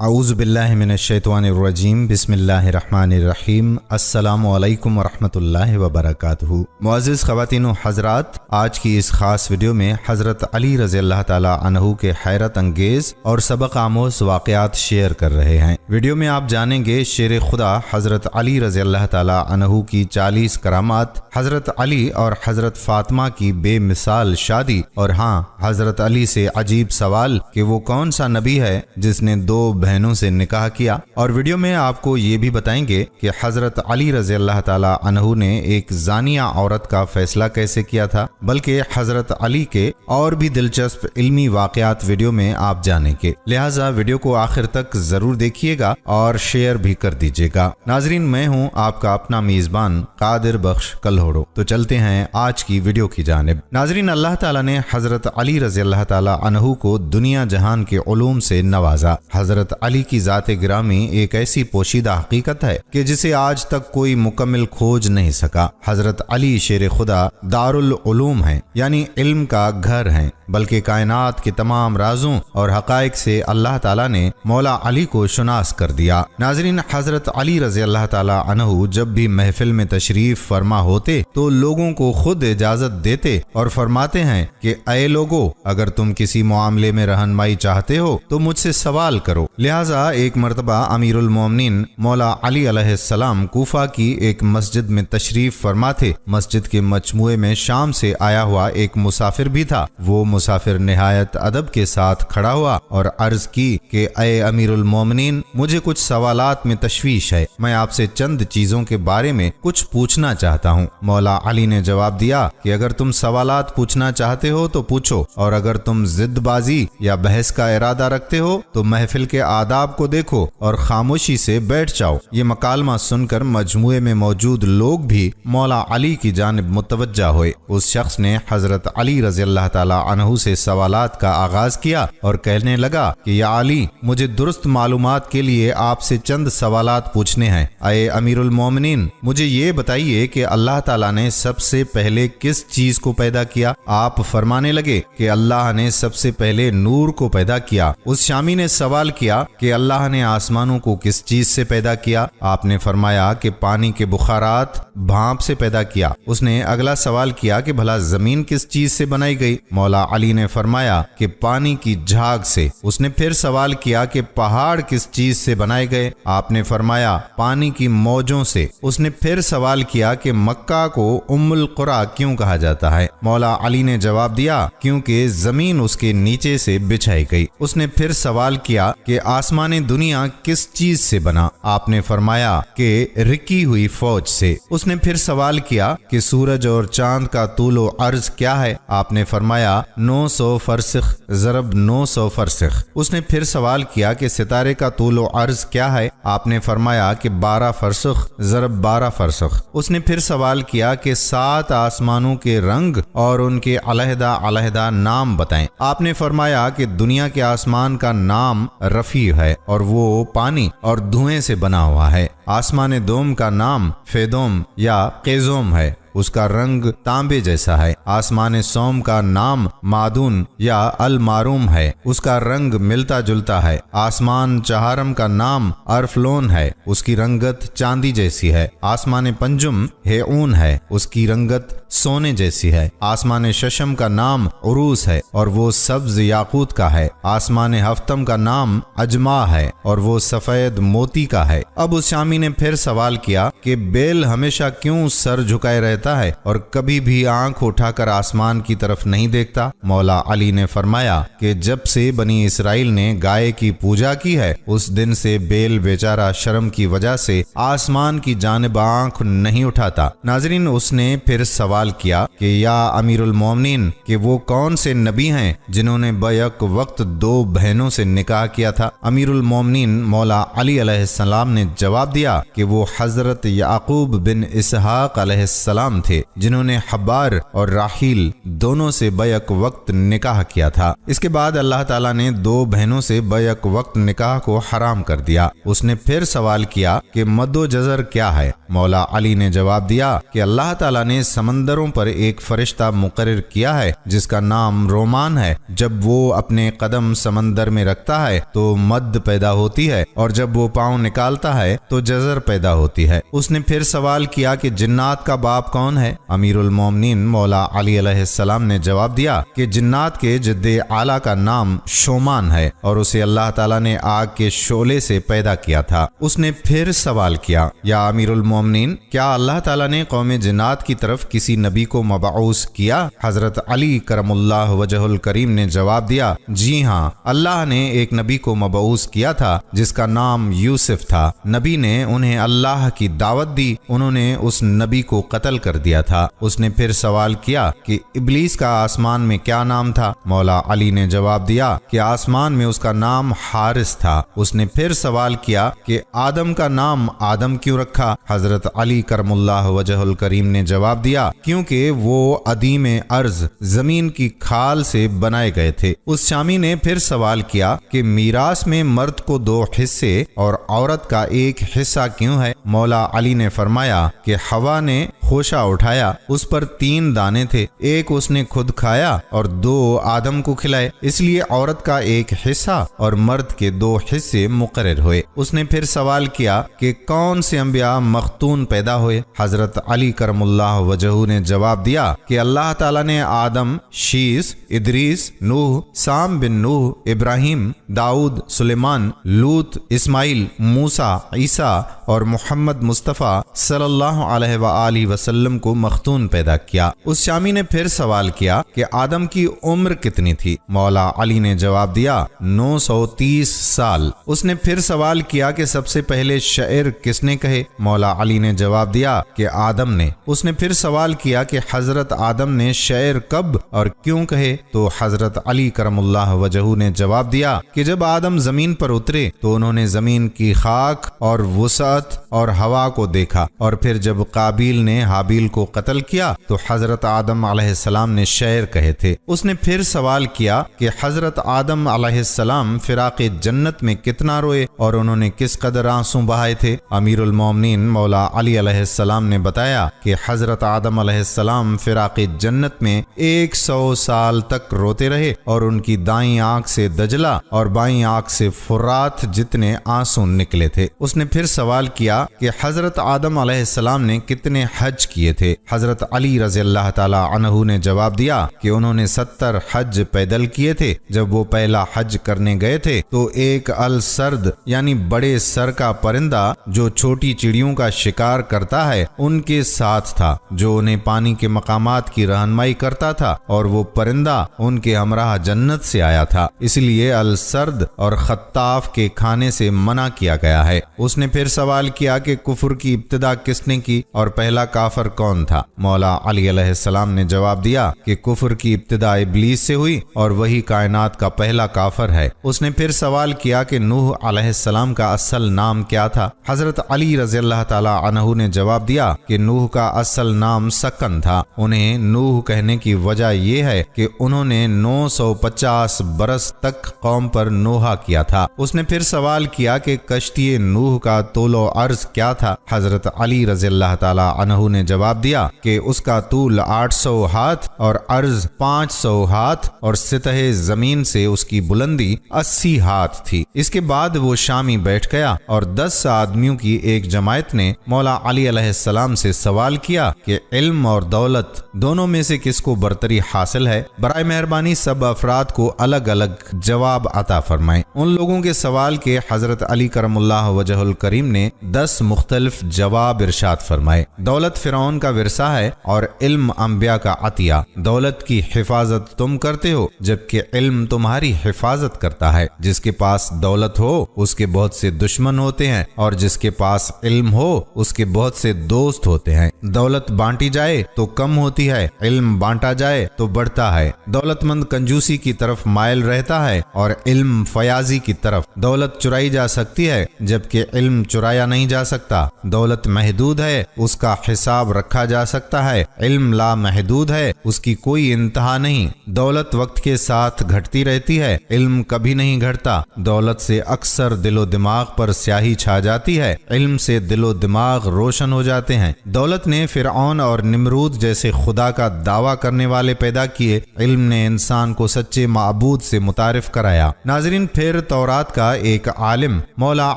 اعوذ باللہ من الشیطان الرجیم بسم اللہ الرحمن الرحیم السلام علیکم ورحمۃ اللہ وبرکاتہ۔ معزز خواتین و حضرات، آج کی اس خاص ویڈیو میں حضرت علی رضی اللہ تعالی عنہ کے حیرت انگیز اور سبق آموز واقعات شیئر کر رہے ہیں۔ ویڈیو میں آپ جانیں گے شیر خدا حضرت علی رضی اللہ تعالی عنہ کی 40 کرامات، حضرت علی اور حضرت فاطمہ کی بے مثال شادی، اور ہاں حضرت علی سے عجیب سوال کہ وہ کون سا نبی ہے جس نے 2 بہنوں سے نکاح کیا، اور ویڈیو میں آپ کو یہ بھی بتائیں گے کہ حضرت علی رضی اللہ تعالی عنہ نے ایک زانیہ عورت کا فیصلہ کیسے کیا تھا، بلکہ حضرت علی کے اور بھی دلچسپ علمی واقعات ویڈیو میں آپ جانیں گے، لہٰذا ویڈیو کو آخر تک ضرور دیکھیے گا اور شیئر بھی کر دیجیے گا۔ ناظرین، میں ہوں آپ کا اپنا میزبان قادر بخش کلہوڑو، تو چلتے ہیں آج کی ویڈیو کی جانب۔ ناظرین، اللہ تعالیٰ نے حضرت علی رضی اللہ تعالی عنہ کو دنیا جہان کے علوم سے نوازا۔ حضرت علی کی ذات گرامی ایک ایسی پوشیدہ حقیقت ہے کہ جسے آج تک کوئی مکمل کھوج نہیں سکا۔ حضرت علی شیر خدا دارالعلوم ہیں، یعنی علم کا گھر ہیں، بلکہ کائنات کے تمام رازوں اور حقائق سے اللہ تعالیٰ نے مولا علی کو شناس کر دیا۔ ناظرین، حضرت علی رضی اللہ تعالی عنہ جب بھی محفل میں تشریف فرما ہوتے تو لوگوں کو خود اجازت دیتے اور فرماتے ہیں کہ اے لوگو، اگر تم کسی معاملے میں رہنمائی چاہتے ہو تو مجھ سے سوال کرو۔ لہٰذا ایک مرتبہ امیر المومنین مولا علی علیہ السلام کوفہ کی ایک مسجد میں تشریف فرما تھے۔ مسجد کے مجموعے میں شام سے آیا ہوا ایک مسافر بھی تھا۔ وہ مسافر نہایت ادب کے ساتھ کھڑا ہوا اور عرض کی کہ اے امیر المومنین، مجھے کچھ سوالات میں تشویش ہے، میں آپ سے چند چیزوں کے بارے میں کچھ پوچھنا چاہتا ہوں۔ مولا علی نے جواب دیا کہ اگر تم سوالات پوچھنا چاہتے ہو تو پوچھو، اور اگر تم ضد بازی یا بحث کا ارادہ رکھتے ہو تو محفل کے آداب کو دیکھو اور خاموشی سے بیٹھ جاؤ۔ یہ مکالمہ سن کر مجموعے میں موجود لوگ بھی مولا علی کی جانب متوجہ ہوئے۔ اس شخص نے حضرت علی رضی اللہ تعالی عنہ سے سوالات کا آغاز کیا اور کہنے لگا کہ یا علی، مجھے درست معلومات کے لیے آپ سے چند سوالات پوچھنے ہیں۔ اے امیر المومنین، مجھے یہ بتائیے کہ اللہ تعالیٰ نے سب سے پہلے کس چیز کو پیدا کیا؟ آپ فرمانے لگے کہ اللہ نے سب سے پہلے نور کو پیدا کیا۔ اس شامی نے سوال کیا کہ اللہ نے آسمانوں کو کس چیز سے پیدا کیا؟ آپ نے فرمایا کہ پانی کے بخارات بھاپ سے پیدا کیا۔ اس نے اگلا سوال کیا کہ بھلا زمین کس چیز سے بنائی گئی؟ مولا علی نے فرمایا کہ پانی کی جھاگ سے۔ اس نے پھر سوال کیا کہ پہاڑ کس چیز سے بنائے گئے؟ آپ نے فرمایا پانی کی موجوں سے۔ اس نے پھر سوال کیا کہ مکہ کو ام القریٰ کیوں کہا جاتا ہے؟ مولا علی نے جواب دیا کیونکہ زمین اس کے نیچے سے بچھائی گئی۔ اس نے پھر سوال کیا کہ آسمان دنیا کس چیز سے بنا؟ آپ نے فرمایا کہ رکی ہوئی فوج سے۔ اس نے پھر سوال کیا کہ سورج اور چاند کا طول و عرض کیا ہے؟ آپ نے فرمایا 900 فرسخ ضرب 900 فرسخ۔ اس نے پھر سوال کیا کہ ستارے کا طول و عرض کیا ہے؟ آپ نے فرمایا کہ 12 فرسخ ضرب 12 فرسخ۔ اس نے پھر سوال کیا کہ 7 آسمانوں کے رنگ اور ان کے علیحدہ علیحدہ نام بتائیں۔ آپ نے فرمایا کہ دنیا کے آسمان کا نام رفیع ہے اور وہ پانی اور دھوئیں سے بنا ہوا ہے۔ آسمان دوم کا نام فیدوم یا قیزوم ہے، اس کا رنگ تانبے جیسا ہے۔ آسمان سوم کا نام معدون یا الماروم ہے، اس کا رنگ ملتا جلتا ہے۔ آسمان چہارم کا نام ارفلون ہے، اس کی رنگت چاندی جیسی ہے۔ آسمان پنجم ہیعون ہے، اس کی رنگت سونے جیسی ہے۔ آسمان ششم کا نام عروس ہے اور وہ سبز یاقوت کا ہے۔ آسمان ہفتم کا نام اجما ہے اور وہ سفید موتی کا ہے۔ اب اس شامی نے پھر سوال کیا کہ بیل ہمیشہ کیوں سر جھکائے رہتا ہے اور کبھی بھی آنکھ اٹھا کر آسمان کی طرف نہیں دیکھتا؟ مولا علی نے فرمایا کہ جب سے بنی اسرائیل نے گائے کی پوجا کی ہے اس دن سے بیل بیچارہ شرم کی وجہ سے آسمان کی جانب آنکھ نہیں اٹھاتا۔ ناظرین، اس نے پھر سوال کیا کہ یا امیر المومنین، کہ وہ کون سے نبی ہیں جنہوں نے بیک وقت 2 بہنوں سے نکاح کیا تھا؟ امیر المومنین مولا علی علیہ السلام نے جواب دیا دیا کہ وہ حضرت یعقوب بن اسحاق علیہ السلام تھے جنہوں نے حبار اور راحیل دونوں سے بیک وقت نکاح کیا تھا۔ اس کے بعد اللہ تعالیٰ نے 2 بہنوں سے بیک وقت نکاح کو حرام کر دیا۔ اس نے پھر سوال کیا کہ مد و جزر کیا ہے؟ مولا علی نے جواب دیا کہ اللہ تعالیٰ نے سمندروں پر ایک فرشتہ مقرر کیا ہے جس کا نام رومان ہے۔ جب وہ اپنے قدم سمندر میں رکھتا ہے تو مد پیدا ہوتی ہے اور جب وہ پاؤں نکالتا ہے تو جزر پیدا ہوتی ہے۔ اس نے پھر سوال کیا کہ جنات کا باپ کون ہے؟ امیر المومنین مولا علی علیہ السلام نے جواب دیا کہ جنات کے جد اعلیٰ کا نام شومان ہے اور اسے اللہ تعالیٰ نے آگ کے شعلے سے پیدا کیا تھا۔ اس نے پھر سوال کیا یا امیر المومنین کیا اللہ تعالیٰ نے قوم جنات کی طرف کسی نبی کو مبعوث کیا؟ حضرت علی کرم اللہ وجہ الکریم نے جواب دیا جی ہاں، اللہ نے ایک نبی کو مبعوث کیا تھا جس کا نام یوسف تھا۔ نبی نے انہیں اللہ کی دعوت دی، انہوں نے اس نبی کو قتل کر دیا تھا۔ اس نے پھر سوال کیا کہ ابلیس کا آسمان میں کیا نام تھا؟ مولا علی نے جواب دیا کہ آسمان میں اس کا نام حارث تھا۔ اس نے پھر سوال کیا کہ آدم کا نام آدم کیوں رکھا؟ حضرت علی کرم اللہ وجہ الکریم نے جواب دیا کیونکہ وہ عدیم ارض زمین کی کھال سے بنائے گئے تھے۔ اس شامی نے پھر سوال کیا کہ میراث میں مرد کو 2 حصے اور عورت کا 1 حصہ کیوں ہے؟ مولا علی نے فرمایا کہ حوا نے خوشہ اٹھایا، اس پر 3 دانے تھے، ایک اس نے خود کھایا اور 2 آدم کو کھلائے، اس لیے عورت کا 1 حصہ اور مرد کے 2 حصے مقرر ہوئے۔ اس نے پھر سوال کیا کہ کون سے انبیاء مختون پیدا ہوئے؟ حضرت علی کرم اللہ وجہہ نے جواب دیا کہ اللہ تعالیٰ نے آدم، شیس، ادریس، نوح، سام بن نوح، ابراہیم، داؤد، سلیمان، لوط، اسماعیل، موسیٰ، عیسیٰ اور محمد مصطفیٰ صلی اللہ علیہ وآلہ وسلم کو مختون پیدا کیا۔ اس شامی نے پھر سوال کیا کہ آدم کی عمر کتنی تھی؟ مولا علی نے جواب دیا 930 سال۔ اس نے پھر سوال کیا کہ سب سے پہلے شعر کس نے کہے؟ مولا علی نے جواب دیا کہ آدم نے۔ اس نے پھر سوال کیا کہ حضرت آدم نے شعر کب اور کیوں کہے؟ تو حضرت علی کرم اللہ وجہہ نے جواب دیا کہ جب آدم زمین پر اترے تو انہوں نے زمین کی خاک اور وسعت اور ہوا کو دیکھا، اور پھر جب قابیل نے حابیل کو قتل کیا تو حضرت آدم علیہ السلام نے شعر کہے تھے۔ اس نے پھر سوال کیا کہ حضرت آدم علیہ السلام فراق جنت میں کتنا روئے اور انہوں نے کس قدر آنسو بہائے تھے؟ امیر المومنین مولا علی علیہ السلام نے بتایا کہ حضرت آدم علیہ السلام فراق جنت میں 100 سال تک روتے رہے اور ان کی دائیں آنکھ سے دجلہ اور بائیں آنکھ سے فرات جتنے آنسو نکلے تھے۔ اس نے پھر سوال کیا کہ حضرت آدم علیہ السلام نے کتنے حج کیے تھے؟ حضرت علی رضی اللہ تعالی عنہ نے جواب دیا کہ انہوں نے 70 حج پیدل کیے تھے۔ جب وہ پہلا حج کرنے گئے تھے تو ایک السرد یعنی بڑے سر کا پرندہ جو چھوٹی چڑیوں کا شکار کرتا ہے ان کے ساتھ تھا، جو انہیں پانی کے مقامات کی رہنمائی کرتا تھا، اور وہ پرندہ ان کے ہمراہ جنت سے آیا تھا، اس لیے السرد اور خطاف کے کھانے سے منع کیا گیا ہے۔ اس نے پھر سوال کیا کہ کفر کی ابتدا کس نے کی اور پہلا کافر کون تھا؟ مولا علی علیہ السلام نے جواب دیا کہ کفر کی ابتدا ابلیس سے ہوئی اور وہی کائنات کا پہلا کافر ہے۔ اس نے پھر سوال کیا کہ نوح علیہ السلام کا اصل نام کیا تھا؟ حضرت علی رضی اللہ تعالی عنہ نے جواب دیا کہ نوح کا اصل نام سکن تھا۔ انہیں نوح کہنے کی وجہ یہ ہے کہ انہوں نے 950 برس تک قوم پر نوحہ کیا تھا۔ اس نے پھر سوال کیا کہ کشتی نوح کا طول و عرض کیا تھا؟ حضرت علی رضی اللہ تعالی عنہ نے جواب دیا کہ اس کا طول 800 ہاتھ اور عرض 500 ہاتھ اور سطح زمین سے اس کی بلندی 80 ہاتھ تھی۔ اس کے بعد وہ شامی بیٹھ گیا اور 10 آدمیوں کی ایک جماعت نے مولا علی علیہ السلام سے سوال کیا کہ علم اور دولت دونوں میں سے کس کو برتری حاصل ہے؟ برائے مہربانی سب افراد کو الگ الگ جواب عطا فرمائیں۔ ان لوگوں کے سوال کے حضرت علی کرم اللہ وجہ الکریم نے 10 مختلف مختلف جواب ارشاد فرمائے۔ دولت فرعون کا ورثہ ہے اور علم انبیاء کا عطیہ۔ دولت کی حفاظت تم کرتے ہو جبکہ علم تمہاری حفاظت کرتا ہے۔ جس کے پاس دولت ہو اس کے بہت سے دشمن ہوتے ہیں اور جس کے پاس علم ہو اس کے بہت سے دوست ہوتے ہیں۔ دولت بانٹی جائے تو کم ہوتی ہے، علم بانٹا جائے تو بڑھتا ہے۔ دولت مند کنجوسی کی طرف مائل رہتا ہے اور علم فیاضی کی طرف۔ دولت چرائی جا سکتی ہے جبکہ علم چرایا نہیں جا سکتا۔ دولت محدود ہے، اس کا حساب رکھا جا سکتا ہے۔ علم لا محدود ہے، اس کی کوئی انتہا نہیں۔ دولت وقت کے ساتھ گھٹتی رہتی ہے، علم کبھی نہیں گھٹتا۔ دولت سے اکثر دل و دماغ پر سیاہی چھا جاتی ہے، علم سے دل و دماغ روشن ہو جاتے ہیں۔ دولت نے فرعون اور نمرود جیسے خدا کا دعویٰ کرنے والے پیدا کیے، علم نے انسان کو سچے معبود سے متعارف کرایا۔ ناظرین، پھر تورات کا ایک عالم مولا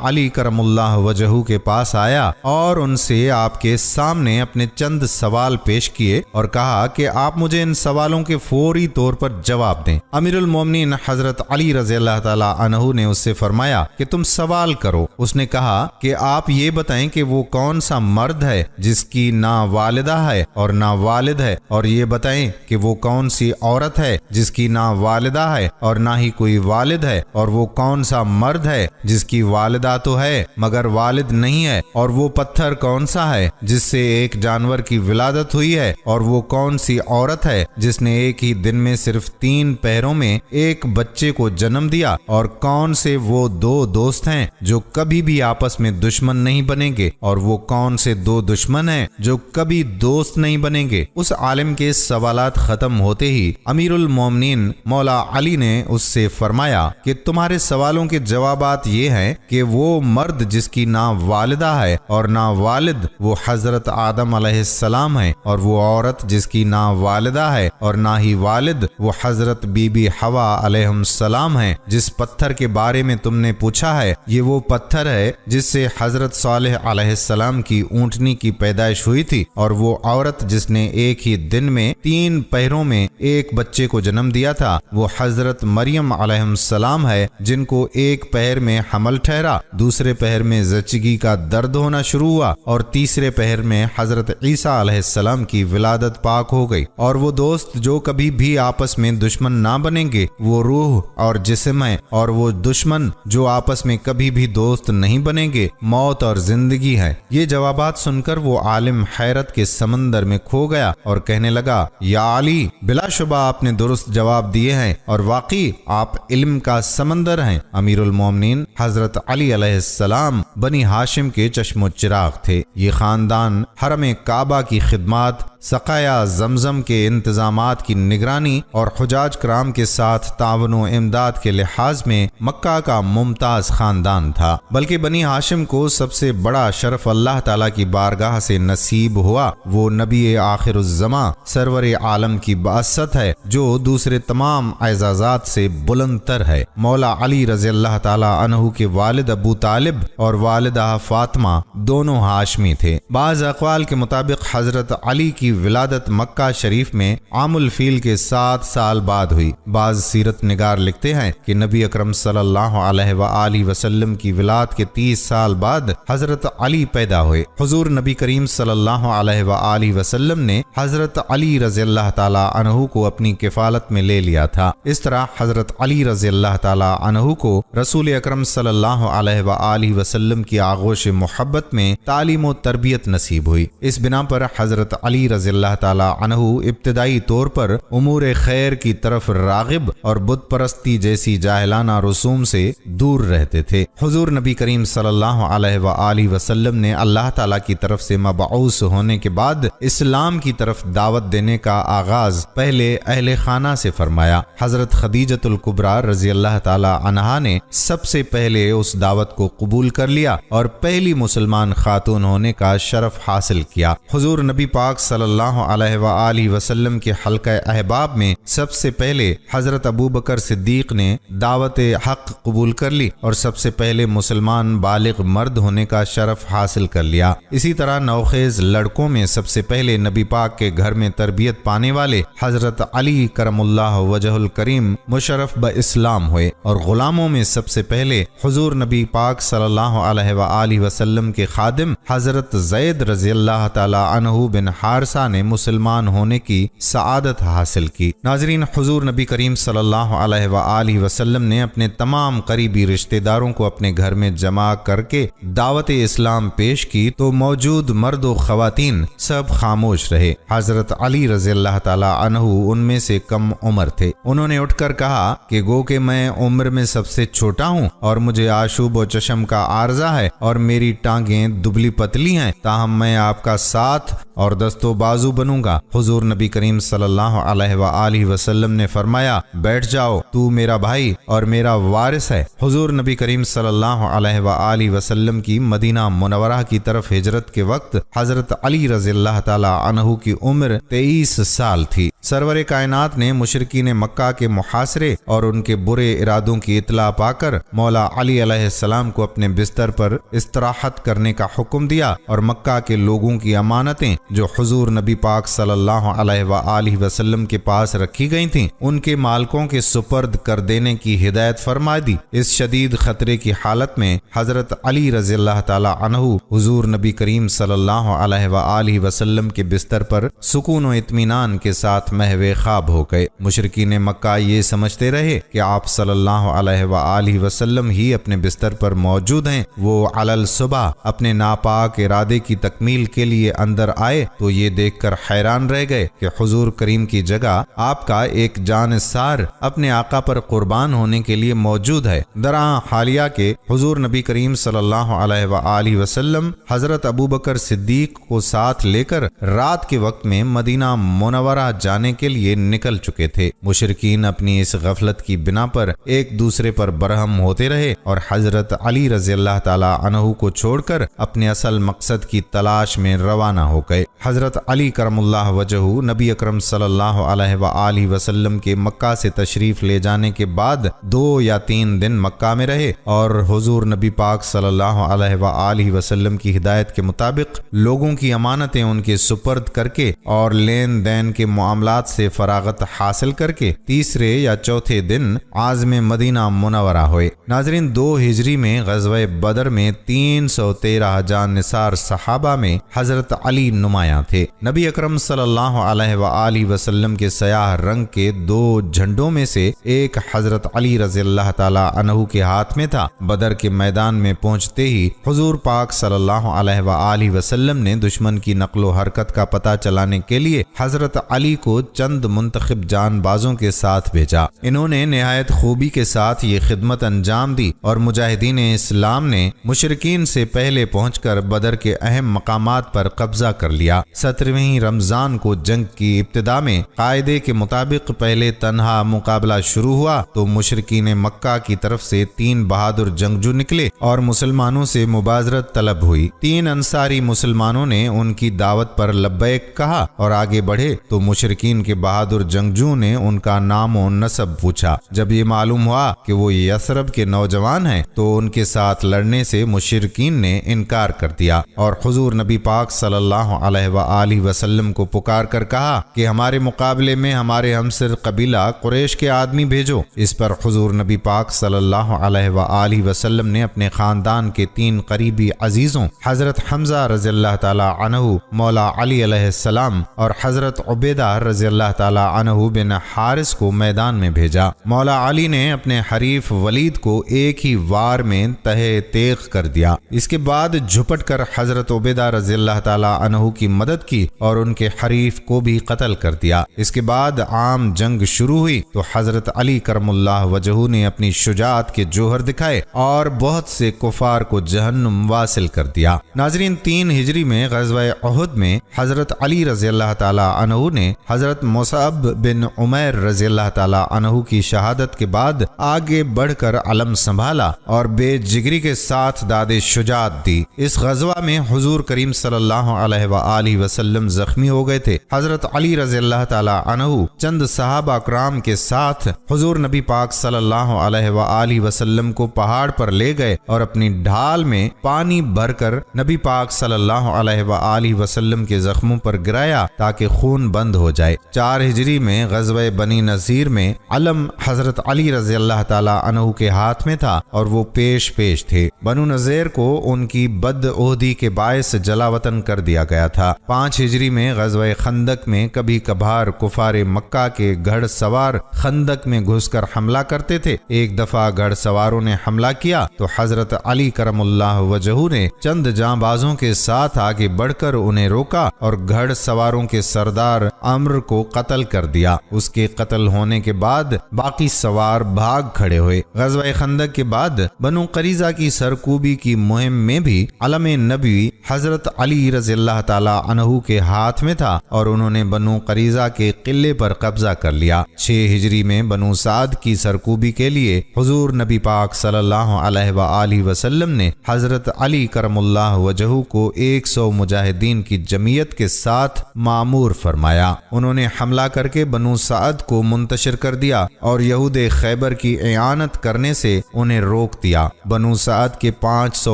علی کرم اللہ وجہہ کے پاس آیا اور ان سے آپ کے سامنے اپنے چند سوال پیش کیے اور کہا کہ آپ مجھے ان سوالوں کے فوری طور پر جواب دیں۔ امیر المومنین حضرت علی رضی اللہ تعالی عنہ نے اس سے فرمایا کہ تم سوال کرو۔ اس نے کہا کہ آپ یہ بتائیں کہ وہ کون سا مرد ہے جس کی نہ والدہ ہے اور نہ والد ہے، اور یہ بتائیں کہ وہ کون سی عورت ہے جس کی نہ والدہ ہے اور نہ ہی کوئی والد ہے، اور وہ کون سا مرد ہے جس کی والدہ تو ہے مگر والد نہیں ہے، اور وہ پتھر کون سا ہے جس سے ایک جانور کی ولادت ہوئی ہے، اور وہ کون سی عورت ہے جس نے ایک ہی دن میں صرف 3 پہروں میں ایک بچے کو جنم دیا، اور کون سے وہ 2 دوست ہیں جو کبھی بھی آپس میں دشمن نہیں بنیں گے، اور وہ کون سے 2 دشمن ہیں جو کبھی دوست نہیں بنیں گے۔ اس عالم کے سوالات ختم ہوتے ہی امیر المومنین مولا علی نے اس سے فرمایا کہ تمہارے سوالوں کے جوابات یہ ہیں کہ وہ مرد جس کی نہ والدہ ہے اور نہ والد وہ حضرت آدم علیہ السلام ہے، اور وہ عورت جس کی نہ والدہ ہے اور نہ ہی والد وہ حضرت بی بی حوا علیہ السلام ہے۔ جس پتھر کے بارے میں تم نے پوچھا ہے یہ وہ پتھر ہے جس سے حضرت صالح علیہ السلام کی اونٹنی کی پیدائش ہوئی تھی، اور وہ عورت جس نے ایک ہی دن میں 3 پہروں میں ایک بچے کو جنم دیا تھا وہ حضرت مریم علیہ السلام ہے، جن کو ایک پہر میں حمل ٹھہرا، دوسرے پہر میں زچگی کا درد ہونا شروع ہوا، اور تیسرے پہر میں حضرت عیسیٰ علیہ السلام کی ولادت پاک ہو گئی۔ اور وہ دوست جو کبھی بھی آپس میں دشمن نہ بنیں گے وہ روح اور جسم ہے، اور وہ دشمن جو آپس میں کبھی بھی دوست نہیں بنیں گے موت اور زندگی ہے۔ یہ جوابات سن کر وہ عالم حیرت کے سمندر میں کھو گیا اور کہنے لگا، یا علی، بلا شبہ آپ نے درست جواب دیے ہیں اور واقعی آپ علم کا سمندر ہیں۔ امیر المومنین حضرت علی علیہ السلام بنی ہاشم کے چشم و چراغ تھے۔ یہ خاندان حرم کعبہ کی خدمات، سقایا زمزم کے انتظامات کی نگرانی اور حجاج کرام کے ساتھ تعاون و امداد کے لحاظ میں مکہ کا ممتاز خاندان تھا، بلکہ بنی ہاشم کو سب سے بڑا شرف اللہ تعالیٰ کی بارگاہ سے نصیب ہوا۔ وہ نبی آخر الزماں سرور عالم کی بعثت ہے جو دوسرے تمام اعزازات سے بلند تر ہے۔ مولا علی رضی اللہ تعالیٰ عنہ کے والد ابو طالب اور والدہ فاطمہ دونوں ہاشمی تھے۔ بعض اقوال کے مطابق حضرت علی کی ولادت مکہ شریف میں عام الفیل کے 7 سال بعد ہوئی۔ بعض سیرت نگار لکھتے ہیں کہ نبی اکرم صلی اللہ علیہ وآلہ وسلم کی ولادت کے 30 سال بعد حضرت علی پیدا ہوئے۔ حضور نبی کریم صلی اللہ علیہ وآلہ وسلم نے حضرت علی رضی اللہ تعالی عنہ کو اپنی کفالت میں لے لیا تھا۔ اس طرح حضرت علی رضی اللہ تعالی عنہ کو رسول اکرم صلی اللہ علیہ وآلہ وسلم کی آغوش محبت میں تعلیم و تربیت نصیب ہوئی۔ اس بنا پر حضرت علی رضی اللہ تعالی عنہ ابتدائی طور پر امور خیر کی طرف راغب اور بت پرستی جیسی جاہلانہ رسوم سے دور رہتے تھے۔ حضور نبی کریم صلی اللہ علیہ وآلہ وسلم نے اللہ تعالیٰ کی طرف سے مبعوث ہونے کے بعد اسلام کی طرف دعوت دینے کا آغاز پہلے اہل خانہ سے فرمایا۔ حضرت خدیجۃ الکبریٰ رضی اللہ تعالی عنہا نے سب سے پہلے اس دعوت کو قبول کر لیا اور پہلی مسلمان خاتون ہونے کا شرف حاصل کیا۔ حضور نبی پاک صلی اللہ علیہ وآلہ وسلم کے حلقہ احباب میں سب سے پہلے حضرت ابو بکر صدیق نے دعوت حق قبول کر لی اور سب سے پہلے مسلمان بالغ مرد ہونے کا شرف حاصل کر لیا۔ اسی طرح نوخیز لڑکوں میں سب سے پہلے نبی پاک کے گھر میں تربیت پانے والے حضرت علی کرم اللہ وجہ الکریم مشرف باسلام ہوئے، اور غلاموں میں سب سے پہلے حضور نبی پاک صلی اللہ علیہ وآلہ وسلم کے خادم حضرت زید رضی اللہ تعالی عنہ بن حارثہ نے مسلمان ہونے کی سعادت حاصل کی۔ ناظرین، حضور نبی کریم صلی اللہ علیہ وآلہ وسلم نے اپنے تمام قریبی رشتہ داروں کو اپنے گھر میں جمع کر کے دعوت اسلام پیش کی تو موجود مرد و خواتین سب خاموش رہے۔ حضرت علی رضی اللہ تعالی عنہ ان میں سے کم عمر تھے۔ انہوں نے اٹھ کر کہا کہ گو کہ میں عمر میں سب سے چھوٹا ہوں اور مجھے آشوب و چشم کا عارضہ ہے اور میری ٹانگیں دبلی پتلی ہیں، تاہم میں آپ کا ساتھ اور دست و بازو بنوں گا۔ حضور نبی کریم صلی اللہ علیہ وآلہ وسلم نے فرمایا، بیٹھ جاؤ، تو میرا بھائی اور میرا وارث ہے۔ حضور نبی کریم صلی اللہ علیہ وآلہ وسلم کی مدینہ منورہ کی طرف ہجرت کے وقت حضرت علی رضی اللہ تعالی عنہ کی عمر 23 سال تھی۔ سرور کائنات نے مشرکین مکہ کے محاصرے اور ان کے برے ارادوں کی اطلاع پا کر مولا علی علیہ السلام کو اپنے بستر پر استراحت کرنے کا حکم دیا، اور مکہ کے لوگوں کی امانتیں جو حضور نبی پاک صلی اللہ علیہ وآلہ وسلم کے پاس رکھی گئی تھیں ان کے مالکوں کے سپرد کر دینے کی ہدایت فرما دی۔ اس شدید خطرے کی حالت میں حضرت علی رضی اللہ تعالی عنہ حضور نبی کریم صلی اللہ علیہ وآلہ وسلم کے بستر پر سکون و اطمینان کے ساتھ محو خواب ہو گئے۔ مشرکین مکہ یہ سمجھتے رہے کہ آپ صلی اللہ علیہ وآلہ وسلم ہی اپنے بستر پر موجود ہیں۔ وہ علل صبح اپنے ناپاک ارادے کی تکمیل کے لیے اندر آئے تو یہ دیکھ کر حیران رہ گئے کہ حضور کریم کی جگہ آپ کا ایک جانثار اپنے آقا پر قربان ہونے کے لیے موجود ہے۔ درآں حالیہ کے حضور نبی کریم صلی اللہ علیہ وآلہ وسلم حضرت ابو بکر صدیق کو ساتھ لے کر رات کے وقت میں مدینہ منورہ جانے کے لیے نکل چکے تھے۔ مشرکین اپنی اس غفلت کی بنا پر ایک دوسرے پر برہم ہوتے رہے اور حضرت علی رضی اللہ تعالی عنہ کو چھوڑ کر اپنے اصل مقصد کی تلاش میں روانہ ہو گئے۔ حضرت علی کرم اللہ وجہ نبی اکرم صلی اللہ علیہ وآلہ وسلم کے مکہ سے تشریف لے جانے کے بعد 2 یا 3 دن مکہ میں رہے اور حضور نبی پاک صلی اللہ علیہ وآلہ وسلم کی ہدایت کے مطابق لوگوں کی امانتیں ان کے سپرد کر کے اور لین دین کے معاملات سے فراغت حاصل کر کے تیسرے یا چوتھے دن عازم مدینہ منورہ ہوئے۔ ناظرین، 2 ہجری میں غزوہ بدر میں 313 جان نثار صحابہ میں حضرت علی نمایاں تھے۔ نبی اکرم صلی اللہ علیہ وآلہ وسلم کے سیاہ رنگ کے 2 جھنڈوں میں سے ایک حضرت علی رضی اللہ تعالی عنہ کے ہاتھ میں تھا۔ بدر کے میدان میں پہنچتے ہی حضور پاک صلی اللہ علیہ وآلہ وسلم نے دشمن کی نقل و حرکت کا پتہ چلانے کے لیے حضرت علی کو چند منتخب جان بازوں کے ساتھ بھیجا۔ انہوں نے نہایت خوبی کے ساتھ یہ خدمت انجام دی اور مجاہدین اسلام نے مشرکین سے پہلے پہنچ کر بدر کے اہم مقامات پر قبضہ کر لیا۔ 17ویں رمضان کو جنگ کی ابتدا میں قاعدے کے مطابق پہلے تنہا مقابلہ شروع ہوا تو مشرکین مکہ کی طرف سے 3 بہادر جنگجو نکلے اور مسلمانوں سے مبازرت طلب ہوئی۔ 3 انصاری مسلمانوں نے ان کی دعوت پر لبیک کہا اور آگے بڑھے تو مشرکین کے بہادر جنگجو نے ان کا نام و نسب پوچھا۔ جب یہ معلوم ہوا کہ وہ یثرب کے نوجوان ہیں تو ان کے ساتھ لڑنے سے مشرکین نے انکار کر دیا اور حضور نبی پاک صلی اللہ علیہ وآلہ وسلم کو پکار کر کہا کہ ہمارے مقابلے میں ہمارے ہمسر قبیلہ قریش کے آدمی بھیجو۔ اس پر حضور نبی پاک صلی اللہ علیہ وآلہ وسلم نے اپنے خاندان کے 3 قریبی عزیزوں حضرت حمزہ رضی اللہ تعالی عنہ، مولا علی علیہ السلام اور حضرت عبیدہ رضی اللہ تعالی عنہ بن حارث کو میدان میں بھیجا۔ مولا علی نے اپنے حریف ولید کو ایک ہی وار میں تہہ تیغ کر دیا۔ اس کے بعد جھپٹ کر حضرت عبیدہ رضی اللہ تعالی عنہ کی مدد کی اور ان کے حریف کو بھی قتل کر دیا۔ اس کے بعد عام جنگ شروع ہوئی تو حضرت علی کرم اللہ وجہ نے اپنی شجاعت کے جوہر دکھائے اور بہت سے کفار کو جہنم واصل کر دیا۔ ناظرین، 3 ہجری میں غزوہ احد میں حضرت علی رضی اللہ تعالی عنہ نے حضرت حضرت مصعب بن عمیر رضی اللہ تعالیٰ عنہ کی شہادت کے بعد آگے بڑھ کر علم سنبھالا اور بے جگری کے ساتھ داد شجاعت دی۔ اس غزوہ میں حضور کریم صلی اللہ علیہ وآلہ وسلم زخمی ہو گئے تھے۔ حضرت علی رضی اللہ تعالیٰ عنہ چند صحابہ کرام کے ساتھ حضور نبی پاک صلی اللہ علیہ وآلہ وسلم کو پہاڑ پر لے گئے اور اپنی ڈھال میں پانی بھر کر نبی پاک صلی اللہ علیہ وآلہ وسلم کے زخموں پر گرایا تاکہ خون بند ہو جائے۔ 4 ہجری میں غزوہ بنی نذیر میں علم حضرت علی رضی اللہ تعالیٰ عنہ کے ہاتھ میں تھا اور وہ پیش تھے۔ بنو نذیر کو ان کی بدعہدی کے باعث جلا وطن کر دیا گیا تھا۔ 5 ہجری میں غزوہ خندق میں کبھی کبھار کفار مکہ کے گھڑ سوار خندق میں گھس کر حملہ کرتے تھے۔ ایک دفعہ گھڑ سواروں نے حملہ کیا تو حضرت علی کرم اللہ وجہہ نے چند جاں بازوں کے ساتھ آگے بڑھ کر انہیں روکا اور گھڑ سواروں کے سردار عمرو کو قتل کر دیا۔ اس کے قتل ہونے کے بعد باقی سوار بھاگ کھڑے ہوئے۔ غزوہ خندق کے بعد بنو قریظہ کی سرکوبی کی مہم میں بھی علم نبوی حضرت علی رضی اللہ تعالیٰ عنہ کے ہاتھ میں تھا اور انہوں نے بنو قریظہ کے قلعے پر قبضہ کر لیا۔ 6 ہجری میں بنو سعد کی سرکوبی کے لیے حضور نبی پاک صلی اللہ علیہ وآلہ وسلم نے حضرت علی کرم اللہ وجہہ کو 100 مجاہدین کی جمعیت کے ساتھ مامور فرمایا۔ انہوں نے حملہ کر کے بنو سعد کو منتشر کر دیا اور یہود خیبر کی اعانت کرنے سے انہیں روک دیا۔ بنو سعد کے 500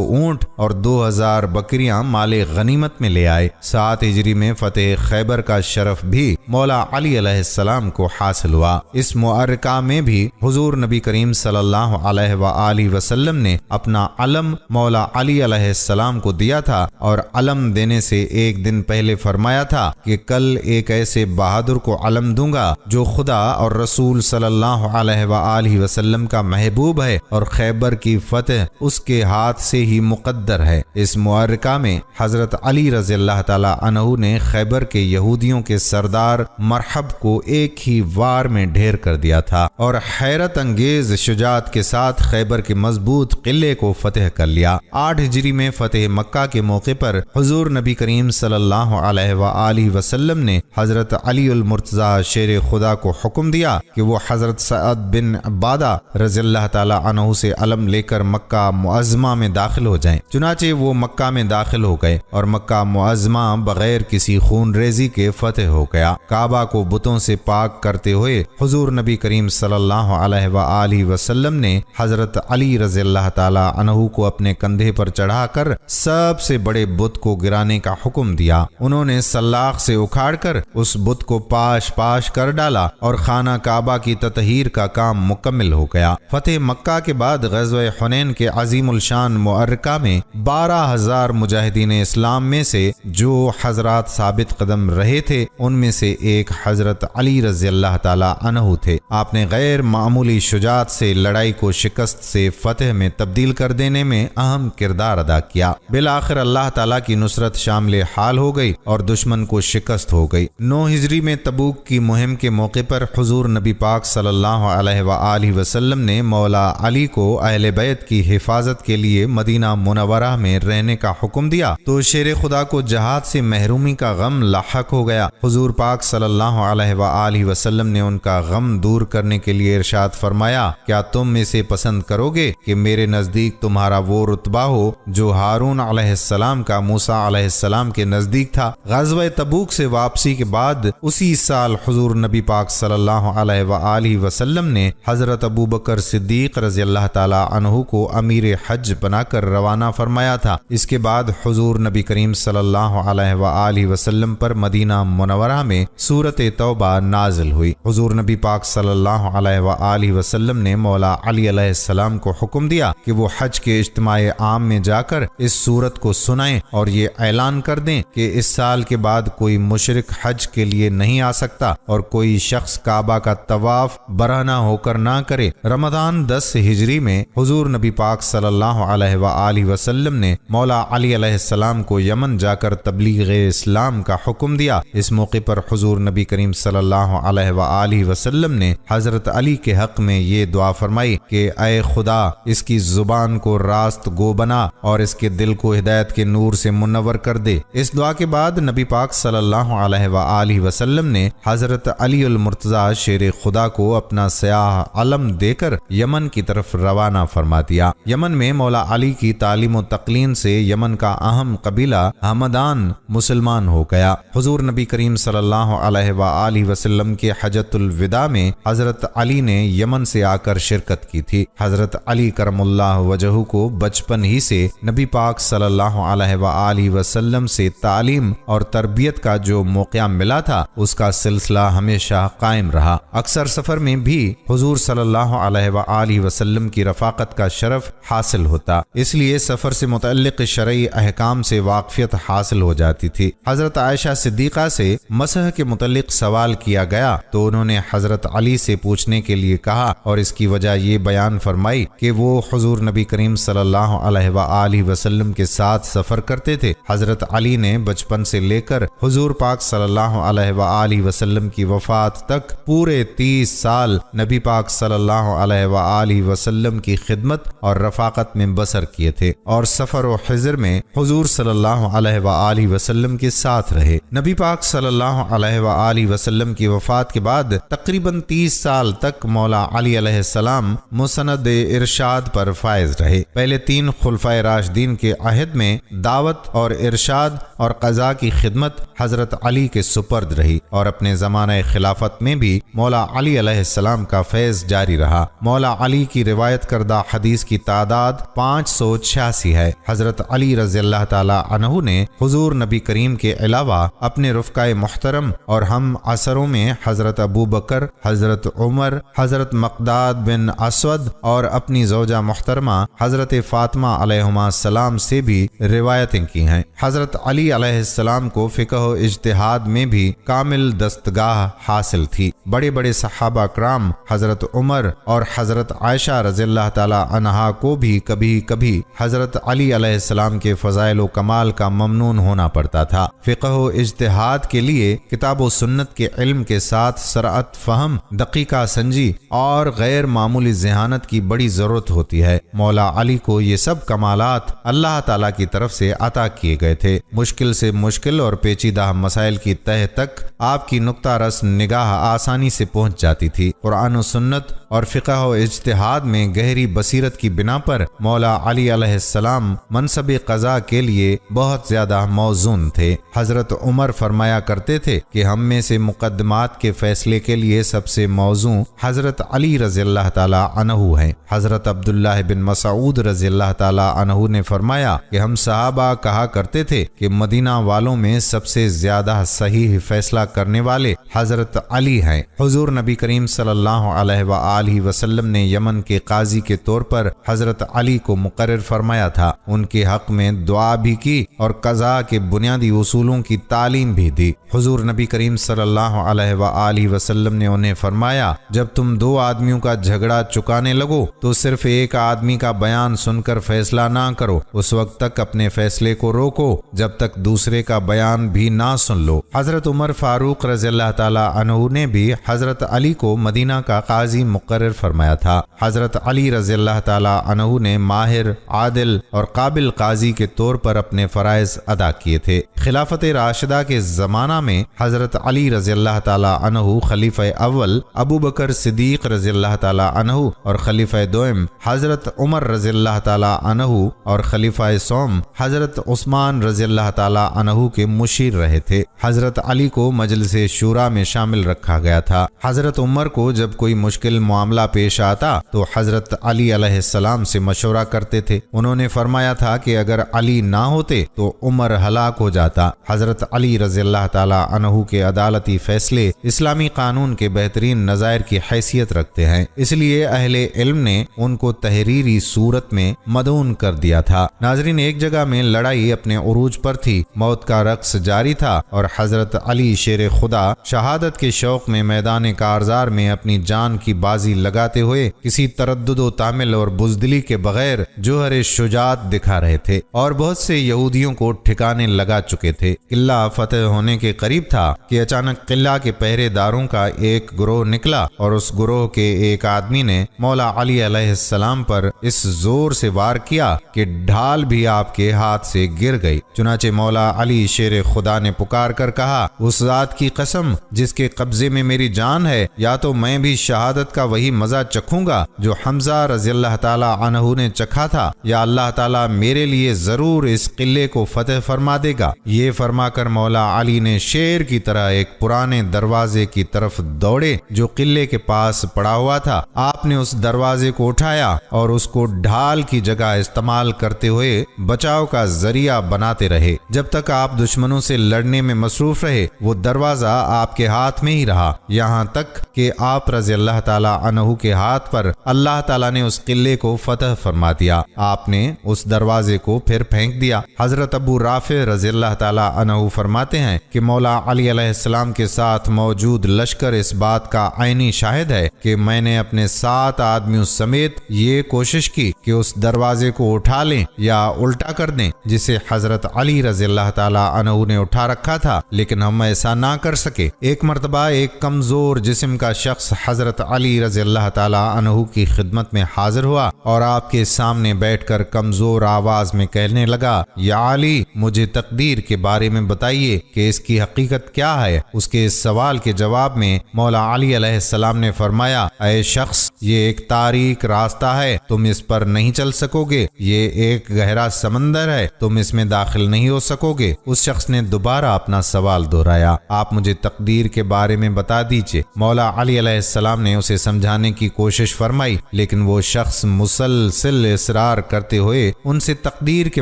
اونٹ اور 2000 بکریاں مال غنیمت میں لے آئے۔ 7 ہجری میں فتح خیبر کا شرف بھی مولا علی علیہ السلام کو حاصل ہوا۔ اس معرکہ میں بھی حضور نبی کریم صلی اللہ علیہ وآلہ وسلم نے اپنا علم مولا علی علیہ السلام کو دیا تھا اور علم دینے سے ایک دن پہلے فرمایا تھا کہ کل ایک ایسے بہادر کو علم دوں گا جو خدا اور رسول صلی اللہ علیہ وآلہ وسلم کا محبوب ہے اور خیبر کی فتح اس کے ہاتھ سے ہی مقدر ہے۔ اس معرکہ میں حضرت علی رضی اللہ تعالیٰ عنہ نے خیبر کے یہودیوں کے سردار مرحب کو ایک ہی وار میں ڈھیر کر دیا تھا اور حیرت انگیز شجاعت کے ساتھ خیبر کے مضبوط قلعے کو فتح کر لیا۔ 8 ہجری میں فتح مکہ کے موقع پر حضور نبی کریم صلی اللہ علیہ وآلہ وسلم نے حضرت علی المرتضی شیر خدا کو حکم دیا کہ وہ حضرت سعد بن عبادہ رضی اللہ تعالیٰ عنہ سے علم لے کر مکہ معظمہ میں داخل ہو جائیں۔ چنانچہ وہ مکہ میں داخل ہو گئے اور مکہ معظمہ بغیر کسی خون ریزی کے فتح ہو گیا۔ کعبہ کو بتوں سے پاک کرتے ہوئے حضور نبی کریم صلی اللہ علیہ وآلہ وسلم نے حضرت علی رضی اللہ تعالیٰ عنہ کو اپنے کندھے پر چڑھا کر سب سے بڑے بت کو گرانے کا حکم دیا۔ انہوں نے سلاخ سے اکھاڑ کر اس بت کو پاش کر ڈالا اور خانہ کعبہ کی تطہیر کا کام مکمل ہو گیا۔ فتح مکہ کے بعد غزوہ حنین کے عظیم الشان معرکہ میں 12,000 مجاہدین اسلام میں سے جو حضرات ثابت قدم رہے تھے ان میں سے ایک حضرت علی رضی اللہ تعالیٰ عنہ تھے۔ آپ نے غیر معمولی شجاعت سے لڑائی کو شکست سے فتح میں تبدیل کر دینے میں اہم کردار ادا کیا۔ بالآخر اللہ تعالیٰ کی نصرت شامل حال ہو گئی اور دشمن کو شکست ہو گئی۔ 9 ہجری میں تبوک کی مہم کے موقع پر حضور نبی پاک صلی اللہ علیہ وآلہ وسلم نے مولا علی کو اہل بیت کی حفاظت کے لیے مدینہ منورہ میں رہنے کا حکم دیا تو شیر خدا کو جہاد سے محرومی کا غم لاحق ہو گیا۔ حضور پاک صلی اللہ علیہ وآلہ وسلم نے ان کا غم دور کرنے کے لیے ارشاد فرمایا، کیا تم اسے پسند کرو گے کہ میرے نزدیک تمہارا وہ رتبہ ہو جو ہارون علیہ السلام کا موسیٰ علیہ السلام کے نزدیک تھا۔ غزوہ تبوک سے واپسی کے بعد اسی سال حضور نبی پاک صلی اللہ علیہ وآلہ وسلم نے حضرت ابو بکر صدیق رضی اللہ تعالیٰ عنہ کو امیر حج بنا کر روانہ فرمایا تھا۔ اس کے بعد حضور نبی کریم صلی اللہ علیہ وآلہ وسلم پر مدینہ منورہ میں سورۃ توبہ نازل ہوئی۔ حضور نبی پاک صلی اللہ علیہ وآلہ وسلم نے مولا علی علیہ السلام کو حکم دیا کہ وہ حج کے اجتماع عام میں جا کر اس سورت کو سنائیں اور یہ اعلان کر دیں کہ اس سال کے بعد کوئی مشرک حج کے لیے نہیں آ سکتا اور کوئی شخص کعبہ کا طواف برہنہ ہو کر نہ کرے۔ رمضان 10 ہجری میں حضور نبی پاک صلی اللہ علیہ وآلہ وسلم نے مولا علی علیہ علیہ السلام کو یمن جا کر تبلیغ اسلام کا حکم دیا۔ اس موقع پر حضور نبی کریم صلی اللہ علیہ وآلہ وسلم نے حضرت علی کے حق میں یہ دعا فرمائی کہ اے خدا اس کی زبان کو راست گو بنا اور اس کے دل کو ہدایت کے نور سے منور کر دے۔ اس دعا کے بعد نبی پاک صلی اللہ علیہ وآلہ وسلم نے حضرت علی المرتضی شیر خدا کو اپنا سیاہ علم دے کر یمن کی طرف روانہ فرما دیا۔ یمن میں مولا علی کی تعلیم و تقلین سے یمن کا اہم قبیلہ ہمدان مسلمان ہو گیا۔ حضور نبی کریم صلی اللہ علیہ وآلہ وسلم کے حجۃ الوداع میں حضرت علی نے یمن سے آ کر شرکت کی تھی۔ حضرت علی کرم اللہ وجہہ کو بچپن ہی سے نبی پاک صلی اللہ علیہ وآلہ وسلم سے تعلیم اور تربیت کا جو موقع ملا تھا اس کا سلسلہ ہمیشہ قائم رہا۔ اکثر سفر میں بھی حضور صلی اللہ علیہ وآلہ وسلم کی رفاقت کا شرف حاصل ہوتا، اس لیے سفر سے متعلق شرعی احکام سے واقفیت حاصل ہو جاتی تھی۔ حضرت عائشہ صدیقہ سے مسح کے متعلق سوال کیا گیا تو انہوں نے حضرت علی سے پوچھنے کے لیے کہا اور اس کی وجہ یہ بیان فرمائی کہ وہ حضور نبی کریم صلی اللہ علیہ وآلہ وسلم کے ساتھ سفر کرتے تھے۔ حضرت علی نے بچپن سے لے کر حضور پاک صلی اللہ علیہ وآلہ وسلم کی وفات تک پورے 30 سال نبی پاک صلی اللہ علیہ وآلہ وسلم کی خدمت اور رفاقت میں بسر کیے تھے اور سفر و حضر میں حضور صلی اللہ علیہ وآلہ وسلم کے ساتھ رہے۔ نبی پاک صلی اللہ علیہ وآلہ وسلم کی وفات کے بعد تقریباً 30 سال تک مولا علی علیہ السلام مسند ارشاد پر فائز رہے۔ پہلے 3 خلفائے راشدین کے عہد میں دعوت اور ارشاد اور قضاء کی خدمت حضرت علی کے سپرد رہی اور اپنے زمانہ خلافت میں بھی مولا علی علیہ السلام کا فیض جاری رہا۔ مولا علی کی روایت کردہ حدیث کی تعداد 586 ہے۔ حضرت علی رضی اللہ تعالی عنہ نے حضور نبی کریم کے علاوہ اپنے رفقائے محترم اور ہم عصروں میں حضرت ابو بکر، حضرت عمر، حضرت مقداد بن اسود اور اپنی زوجہ محترمہ حضرت فاطمہ علیہما السلام سے بھی روایتیں کی ہیں۔ حضرت علی علیہ السلام کو فقہ و اجتہاد میں بھی کامل دستگاہ حاصل تھی۔ بڑے بڑے صحابہ کرام حضرت عمر اور حضرت عائشہ رضی اللہ تعالی عنہا کو بھی کبھی کبھی حضرت علی علیہ السلام کے فضائل و کمال کا ممنون ہونا پڑتا تھا۔ فقہ و اجتہاد کے لیے کتاب و سنت کے علم کے ساتھ سرعت فہم، دقیقہ سنجی اور غیر معمولی ذہانت کی بڑی ضرورت ہوتی ہے۔ مولا علی کو یہ سب کمالات اللہ تعالیٰ کی طرف سے عطا کیے گئے تھے۔ مشکل سے مشکل اور پیچیدہ مسائل کی تہ تک آپ کی نقطہ رس نگاہ آسانی سے پہنچ جاتی تھی۔ قرآن و سنت اور فقہ و اجتہاد میں گہری بصیرت کی بنا پر مولا علی علیہ السلام منصب قضاء کے لیے بہت زیادہ موزون تھے۔ حضرت عمر فرمایا کرتے تھے کہ ہم میں سے مقدمات کے فیصلے کے لیے سب سے موزوں حضرت علی رضی اللہ تعالی عنہ ہیں۔ حضرت عبداللہ بن مسعود رضی اللہ تعالی عنہ نے فرمایا کہ ہم صحابہ کہا کرتے تھے کہ مدینہ والوں میں سب سے زیادہ صحیح فیصلہ کرنے والے حضرت علی ہیں۔ حضور نبی کریم صلی اللہ علیہ وآلہ وسلم نے یمن کے قاضی کے طور پر حضرت علی کو مقرر فرمایا تھا، ان کے حق میں دعا بھی کی اور قضاء کے بنیادی اصولوں کی تعلیم بھی دی۔ حضور نبی کریم صلی اللہ علیہ وآلہ وسلم نے انہیں فرمایا، جب تم 2 آدمیوں کا جھگڑا چکانے لگو تو صرف ایک آدمی کا بیان سن کر فیصلہ نہ کرو، اس وقت تک اپنے فیصلے کو روکو جب تک دوسرے کا بیان بھی نہ سن لو۔ حضرت عمر فاروق رضی اللہ تعالی عنہ نے بھی حضرت علی کو مدینہ کا قاضی مقرر فرمایا تھا۔ حضرت علی رضی اللہ تعالی عنہ نے ماہر، عادل اور قابل قاضی کے طور پر اپنے فرائض ادا کیے تھے۔ خلافت راشدہ کے زمانہ میں حضرت علی رضی اللہ تعالی عنہ خلیفہ اول ابو بکر صدیق رضی اللہ تعالی عنہ اور خلیفہ دوم حضرت عمر رضی اللہ تعالی عنہ اور خلیفہ سوم حضرت عثمان رضی اللہ تعالی عنہ کے مشیر رہے تھے۔ حضرت علی کو مجلس شورا میں شامل رکھا گیا تھا۔ حضرت عمر کو جب کوئی مشکل معاملہ پیش آتا تو حضرت علی علیہ السلام سے مشورہ کرتے تھے۔ انہوں نے فرمایا تھا کہ اگر علی نہ ہوتے تو عمر ہلاک ہو جاتا۔ حضرت علی رضی اللہ تعالی عنہ کے عدالتی فیصلے اسلامی قانون کے بہترین نظائر کی حیثیت رکھتے ہیں، اس لیے اہل علم نے ان کو تحریری صورت میں مدعون کر دیا تھا۔ ناظرین، ایک جگہ میں لڑائی اپنے عروج پر تھی، موت کا رقص جاری تھا اور حضرت علی شیر خدا شہادت کے شوق میں میدان کارزار میں اپنی جان کی بازی بازی لگاتے ہوئے کسی تردد و تامل اور بزدلی کے بغیر جوہر شجاعت دکھا رہے تھے اور بہت سے یہودیوں کو ٹھکانے لگا چکے تھے۔ قلعہ فتح ہونے کے قریب تھا کہ اچانک قلعہ کے پہرے داروں کا ایک گروہ نکلا اور اس گروہ کے ایک آدمی نے مولا علی علیہ السلام پر اس زور سے وار کیا کہ ڈھال بھی آپ کے ہاتھ سے گر گئی۔ چنانچہ مولا علی شیر خدا نے پکار کر کہا، اس ذات کی قسم جس کے قبضے میں میری جان ہے، یا تو میں بھی شہادت کا وہی مزہ چکھوں گا جو حمزہ رضی اللہ تعالی عنہ نے چکھا تھا، یا اللہ تعالیٰ میرے لیے ضرور اس قلعے کو فتح فرما دے گا۔ یہ فرما کر مولا علی نے شیر کی طرح ایک پرانے دروازے کی طرف دوڑے جو قلعے کے پاس پڑا ہوا تھا۔ آپ نے اس دروازے کو اٹھایا اور اس کو ڈھال کی جگہ استعمال کرتے ہوئے بچاؤ کا ذریعہ بناتے رہے۔ جب تک آپ دشمنوں سے لڑنے میں مصروف رہے وہ دروازہ آپ کے ہاتھ میں ہی رہا، یہاں تک کہ آپ رضی اللہ تعالیٰ عنہ کے ہاتھ پر اللہ تعالیٰ نے اس قلعے کو فتح فرما دیا۔ آپ نے اس دروازے کو پھر پھینک دیا۔ حضرت ابو رافع رضی اللہ تعالیٰ عنہ فرماتے ہیں کہ مولا علی علیہ السلام کے ساتھ موجود لشکر اس بات کا عینی شاہد ہے کہ میں نے اپنے 7 آدمیوں سمیت یہ کوشش کی کہ اس دروازے کو اٹھا لیں یا الٹا کر دیں جسے حضرت علی رضی اللہ تعالیٰ عنہ نے اٹھا رکھا تھا، لیکن ہم ایسا نہ کر سکے۔ ایک مرتبہ ایک کمزور جسم کا شخص حضرت علی رضی اللہ تعالیٰ عنہ کی خدمت میں حاضر ہوا اور آپ کے سامنے بیٹھ کر کمزور آواز میں کہنے لگا، یا علی، مجھے تقدیر کے بارے میں بتائیے کہ اس کی حقیقت کیا ہے۔ اس کے اس سوال کے جواب میں مولا علی علیہ السلام نے فرمایا، اے شخص، یہ ایک تاریک راستہ ہے، تم اس پر نہیں چل سکو گے۔ یہ ایک گہرا سمندر ہے، تم اس میں داخل نہیں ہو سکو گے۔ اس شخص نے دوبارہ اپنا سوال دہرایا، آپ مجھے تقدیر کے بارے میں بتا دیجئے۔ مولا علی علیہ السلام نے اسے سمجھانے کی کوشش فرمائی، لیکن وہ شخص مسلسل اصرار کرتے ہوئے ان سے تقدیر کے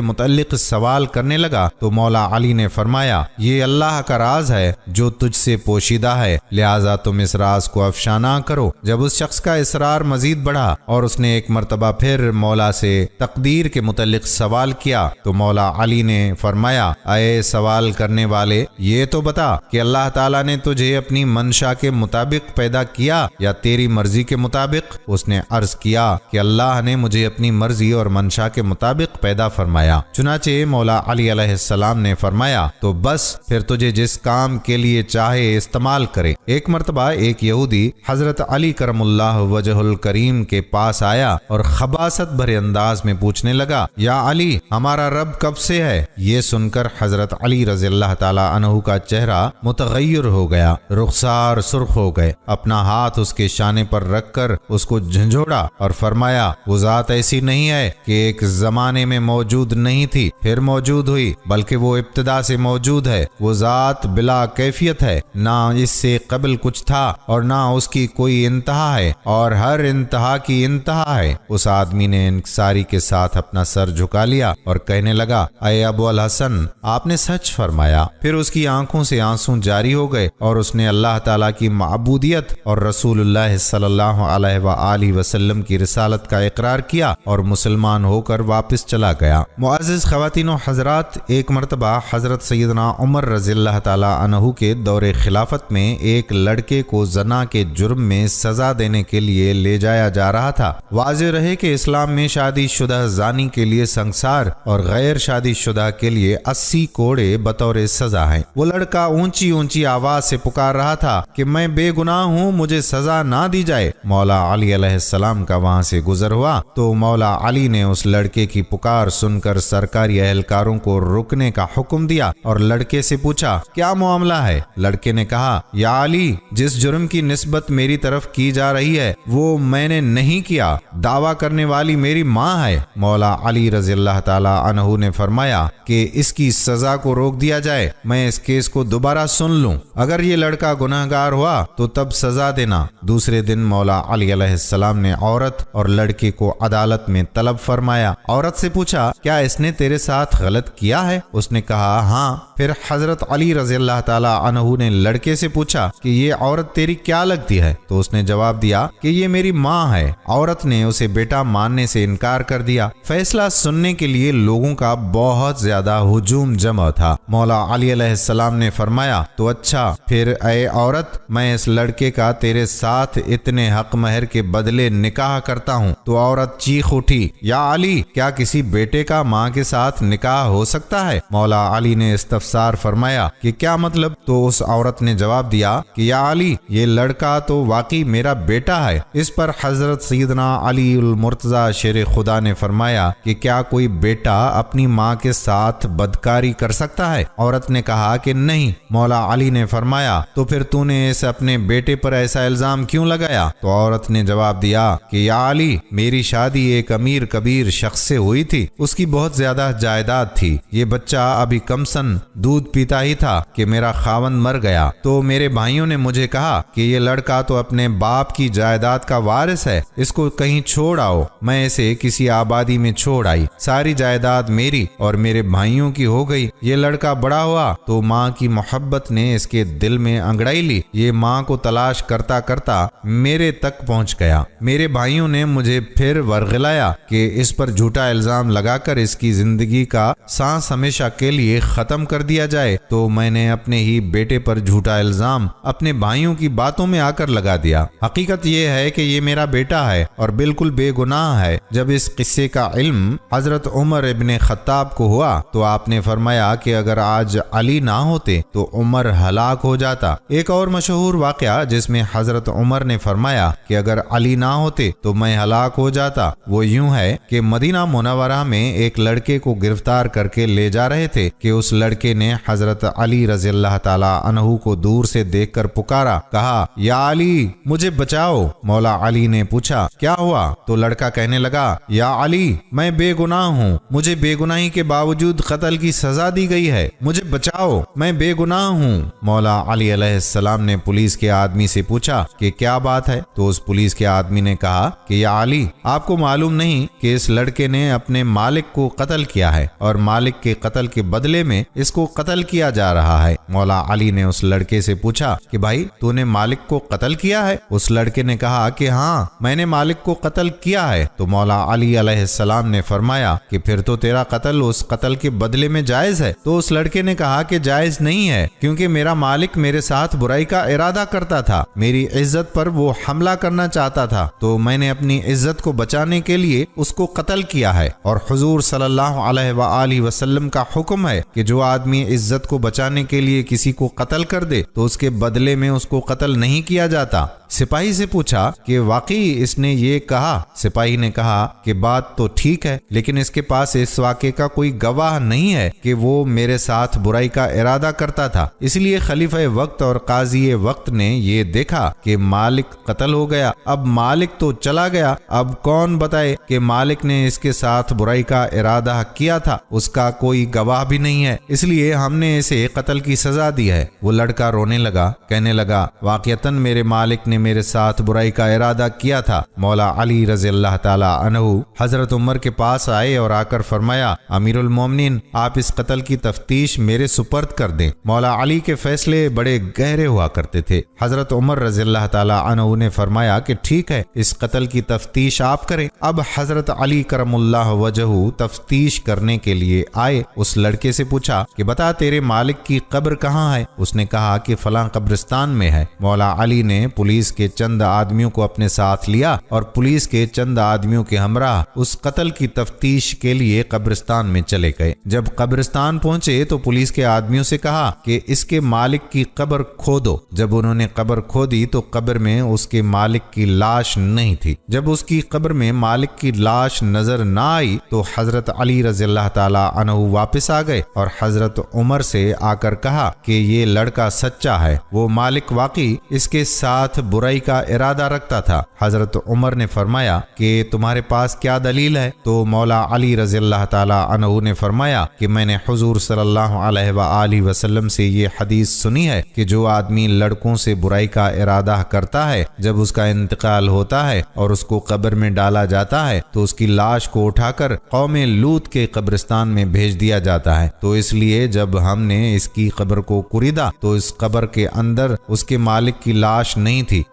متعلق سوال کرنے لگا تو مولا علی نے فرمایا، یہ اللہ کا راز ہے جو تجھ سے پوشیدہ ہے، لہٰذا تم اس راز کو افشا نہ کرو۔ جب اس شخص کا اصرار مزید بڑھا اور اس نے ایک مرتبہ پھر مولا سے تقدیر کے متعلق سوال کیا تو مولا علی نے فرمایا، اے سوال کرنے والے، یہ تو بتا کہ اللہ تعالیٰ نے تجھے اپنی منشا کے مطابق پیدا کیا یا تیری مرضی کے مطابق؟ اس نے عرض کیا کہ اللہ نے مجھے اپنی مرضی اور منشا کے مطابق پیدا فرمایا۔ چنانچہ مولا علی علیہ السلام نے فرمایا، تو بس پھر تجھے جس کام کے لیے چاہے استعمال کرے۔ ایک مرتبہ ایک یہودی حضرت علی کرم اللہ وجہ الکریم کے پاس آیا اور خباثت بھرے انداز میں پوچھنے لگا، یا علی، ہمارا رب کب سے ہے؟ یہ سن کر حضرت علی رضی اللہ تعالی عنہ کا چہرہ متغیر ہو گیا، رخسار سرخ ہو گئے، اپنا ہاتھ اس کے شانے پر رکھ کر اس کو جھنجھوڑا اور فرمایا، وہ ذات ایسی نہیں ہے کہ ایک زمانے میں موجود نہیں تھی پھر موجود ہوئی، بلکہ وہ ابتدا سے موجود ہے۔ وہ ذات بلا کیفیت ہے، نہ اس سے قبل کچھ تھا اور نہ اس کی کوئی انتہا ہے، اور ہر انتہا کی انتہا ہے۔ اس آدمی نے انکساری کے ساتھ اپنا سر جھکا لیا اور کہنے لگا، اے ابو الحسن، آپ نے سچ فرمایا۔ پھر اس کی آنکھوں سے آنسو جاری ہو گئے اور اس نے اللہ تعالیٰ کی معبودیت اور رسول اللہ صلی اللہ علیہ وآلہ وسلم کی رسالت کا اقرار کیا اور مسلمان ہو کر واپس چلا گیا۔ معزز خواتین و حضرات، ایک مرتبہ حضرت سیدنا عمر رضی اللہ تعالیٰ عنہ کے دور خلافت میں ایک لڑکے کو زنا کے جرم میں سزا دینے کے لیے لے جایا جا رہا تھا۔ واضح رہے کہ اسلام میں شادی شدہ زانی کے لیے سنگسار اور غیر شادی شدہ کے لیے 80 کوڑے بطور سزا ہیں۔ وہ لڑکا اونچی اونچی آواز سے پکار رہا تھا کہ میں بے گناہ ہوں، مجھے سزا نہ دی جائے۔ مولا علی علیہ السلام کا وہاں سے گزر ہوا تو مولا علی نے اس لڑکے کی پکار سن کر سرکاری اہلکاروں کو رکنے کا حکم دیا اور لڑکے سے پوچھا، کیا معاملہ ہے؟ لڑکے نے کہا، یا علی، جس جرم کی نسبت میری طرف کی جا رہی ہے وہ میں نے نہیں کیا، دعویٰ کرنے والی میری ماں ہے۔ مولا علی رضی اللہ تعالی عنہ نے فرمایا کہ اس کی سزا کو روک دیا جائے، میں اس کیس کو دوبارہ سن لوں، اگر یہ لڑکا گنہگار ہوا تو تب سزا دینا۔ دوسرے دن مولا علی علیہ السلام نے عورت اور لڑکے کو عدالت میں طلب فرمایا۔ عورت سے پوچھا، کیا اس نے تیرے ساتھ غلط کیا ہے؟ اس نے کہا، ہاں۔ پھر حضرت علی رضی اللہ تعالی عنہ نے لڑکے سے پوچھا کہ یہ عورت تیری کیا لگتی ہے؟ تو اس نے جواب دیا کہ یہ میری ماں ہے۔ عورت نے اسے بیٹا ماننے سے انکار کر دیا۔ فیصلہ سننے کے لیے لوگوں کا بہت زیادہ ہجوم جمع تھا۔ مولا علی علیہ السلام نے فرمایا، تو اچھا، پھر اے عورت، میں اس لڑکے کا تیرے ساتھ اتنے حق مہر کے بدلے نکاح کرتا ہوں۔ تو عورت چیخ اٹھی، یا علی، کیا کسی بیٹے کا ماں کے ساتھ نکاح ہو سکتا ہے؟ مولا علی نے استفسار فرمایا کہ کیا مطلب؟ تو اس عورت نے جواب دیا کہ یا علی، یہ لڑکا تو واقعی میرا بیٹا ہے۔ اس پر حضرت سیدنا علی المرتضی شیر خدا نے فرمایا کہ کیا کوئی بیٹا اپنی ماں کے ساتھ بدکاری کر سکتا ہے؟ عورت نے کہا کہ نہیں۔ مولا علی نے فرمایا تو پھر تو نے اس اپنے بیٹے پر ایسا الزام کیوں لگایا؟ تو عورت نے جواب دیا کہ یا علی، میری شادی ایک امیر کبیر شخص سے ہوئی تھی، اس کی بہت زیادہ جائیداد تھی، یہ بچہ ابھی کم سن دودھ پیتا ہی تھا کہ میرا خاوند مر گیا، تو میرے بھائیوں نے مجھے کہا کہ یہ لڑکا تو اپنے باپ کی جائیداد کا وارث ہے، اس کو کہیں چھوڑ آؤ۔ میں اسے کسی آبادی میں چھوڑ آئی، ساری جائیداد میری اور میرے بھائیوں کی ہو گئی۔ یہ لڑکا بڑا ہوا تو ماں کی محبت نے اس کے دل میں انگڑائی لی، یہ ماں کو تلاش کرتا کرتا میرے تک پہنچ گیا۔ میرے بھائیوں نے مجھے پھر ورغلایا کہ اس پر جھوٹا الزام لگا کر اس کی زندگی کا سانس ہمیشہ کے لیے ختم کر دیا جائے، تو میں نے اپنے ہی بیٹے پر جھوٹا الزام اپنے بھائیوں کی باتوں میں آ کر لگا دیا۔ حقیقت یہ ہے کہ یہ میرا بیٹا ہے اور بالکل بے گناہ ہے۔ جب اس قصے کا علم حضرت عمر ابن خطاب کو ہوا تو آپ نے فرمایا کہ اگر آج علی نہ ہوتے تو عمر ہلاک ہو جاتا۔ ایک اور مشہور واقعہ جس میں حضرت عمر نے فرمایا کہ اگر علی نہ ہوتے تو میں ہلاک ہو جاتا، وہ یوں ہے کہ مدینہ منورہ میں ایک لڑکے کو گرفتار کر کے لے جا رہے تھے کہ اس لڑکے نے حضرت علی رضی اللہ تعالی عنہ کو دور سے دیکھ کر پکارا، کہا یا علی، مجھے بچاؤ۔ مولا علی نے پوچھا کیا ہوا؟ تو لڑکا کہنے لگا، یا علی، میں بے گناہ ہوں، مجھے بے گناہی کے باوجود قتل کی سزا دی گئی ہے، مجھے بچاؤ، میں بے گناہ ہوں۔ مولا علی علیہ السلام نے پولیس کے آدمی سے پوچھا کہ کیا بات ہے؟ تو اس پولیس کے آدمی نے کہا کہ یا علی، آپ کو معلوم نہیں کہ اس لڑکے نے اپنے مالک کو قتل کیا ہے اور مالک کے قتل کے بدلے میں اس کو قتل کیا جا رہا ہے۔ مولا علی نے اس لڑکے سے پوچھا کہ بھائی، تو نے مالک کو قتل کیا ہے؟ اس لڑکے نے کہا کہ ہاں، میں نے مالک کو قتل کیا ہے۔ تو مولا علی علیہ السلام نے فرمایا کہ پھر تو تیرا قتل اس قتل کے بدلے میں جائز ہے۔ تو اس لڑکے نے کہا کہ جائز نہیں ہے، کیونکہ میرا مالک میرے ساتھ برائی کا ارادہ کرتا تھا، میری عزت پر وہ حملہ کرنا چاہتا تھا، تو میں نے اپنی عزت کو بچانے کے لیے اس کو قتل کیا ہے۔ اور حضور صلی اللہ علیہ وآلہ وسلم کا حکم ہے کہ جو آدمی عزت کو بچانے کے لیے کسی کو قتل کر دے تو اس کے بدلے میں اس کو قتل نہیں کیا جاتا۔ سپاہی سے پوچھا کہ واقعی اس نے یہ کہا؟ سپاہی نے کہا کہ بات تو ٹھیک ہے، لیکن اس کے پاس اس واقعے کا کوئی گواہ نہیں ہے کہ وہ میرے ساتھ برائی کا ارادہ کرتا تھا، اس لیے خلیفہ وقت اور قاضی وقت نے یہ دیکھا کہ مالک قتل ہو گیا، اب مالک تو چلا گیا، اب کون بتائے کہ مالک نے اس کے ساتھ برائی کا ارادہ کیا تھا؟ اس کا کوئی گواہ بھی نہیں ہے، اس لیے ہم نے اسے قتل کی سزا دی ہے۔ وہ لڑکا رونے لگا، کہنے لگا واقعتاً میرے مالک نے میرے ساتھ برائی کا ارادہ کیا تھا۔ مولا علی رضی اللہ تعالی عنہ حضرت عمر کے پاس آئے اور آ کر فرمایا، امیر المومنین، آپ اس قتل کی تفتیش میرے سپرد کر دیں۔ مولا علی کے فیصلے بڑے گہرے ہوا کرتے تھے۔ حضرت عمر رضی اللہ تعالی عنہ نے فرمایا کہ ٹھیک ہے، اس قتل کی تفتیش آپ کریں۔ اب حضرت علی کرم اللہ وجہہ تفتیش کرنے کے لیے آئے۔ اس لڑکے سے پوچھا کہ بتا تیرے مالک کی قبر کہاں ہے؟ اس نے کہا کہ فلاں قبرستان میں ہے۔ مولا علی نے پولیس کے چند آدمیوں کو اپنے ساتھ لیا اور پولیس کے چند آدمیوں کے ہمراہ اس قتل کی تفتیش کے لیے قبرستان میں چلے گئے۔ جب قبرستان پہنچے تو پولیس کے آدمیوں سے کہا کہ اس کے مالک کی قبر کھودو۔ جب انہوں نے قبر کھودی تو قبر میں اس کے مالک کی لاش نہیں تھی۔ جب اس کی قبر میں مالک کی لاش نظر نہ آئی تو حضرت علی رضی اللہ تعالی عنہ واپس آ گئے اور حضرت عمر سے آ کر کہا کہ یہ لڑکا سچا ہے، وہ مالک واقعی اس کے ساتھ برائی کا ارادہ رکھتا تھا۔ حضرت عمر نے فرمایا کہ تمہارے پاس کیا دلیل ہے؟ تو مولا علی رضی اللہ تعالی عنہ نے فرمایا کہ میں نے حضور صلی اللہ علیہ وآلہ وسلم سے یہ حدیث سنی ہے کہ جو آدمی لڑکوں سے برائی کا ارادہ کرتا ہے، جب اس کا انتقال ہوتا ہے اور اس کو قبر میں ڈالا جاتا ہے تو اس کی لاش کو اٹھا کر قوم لوط کے قبرستان میں بھیج دیا جاتا ہے۔ تو اس لیے جب ہم نے اس کی قبر کو کوریدا تو اس قبر کے اندر اس کے مالک کی لاش نہیں تھی،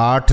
8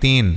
3।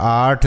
8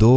2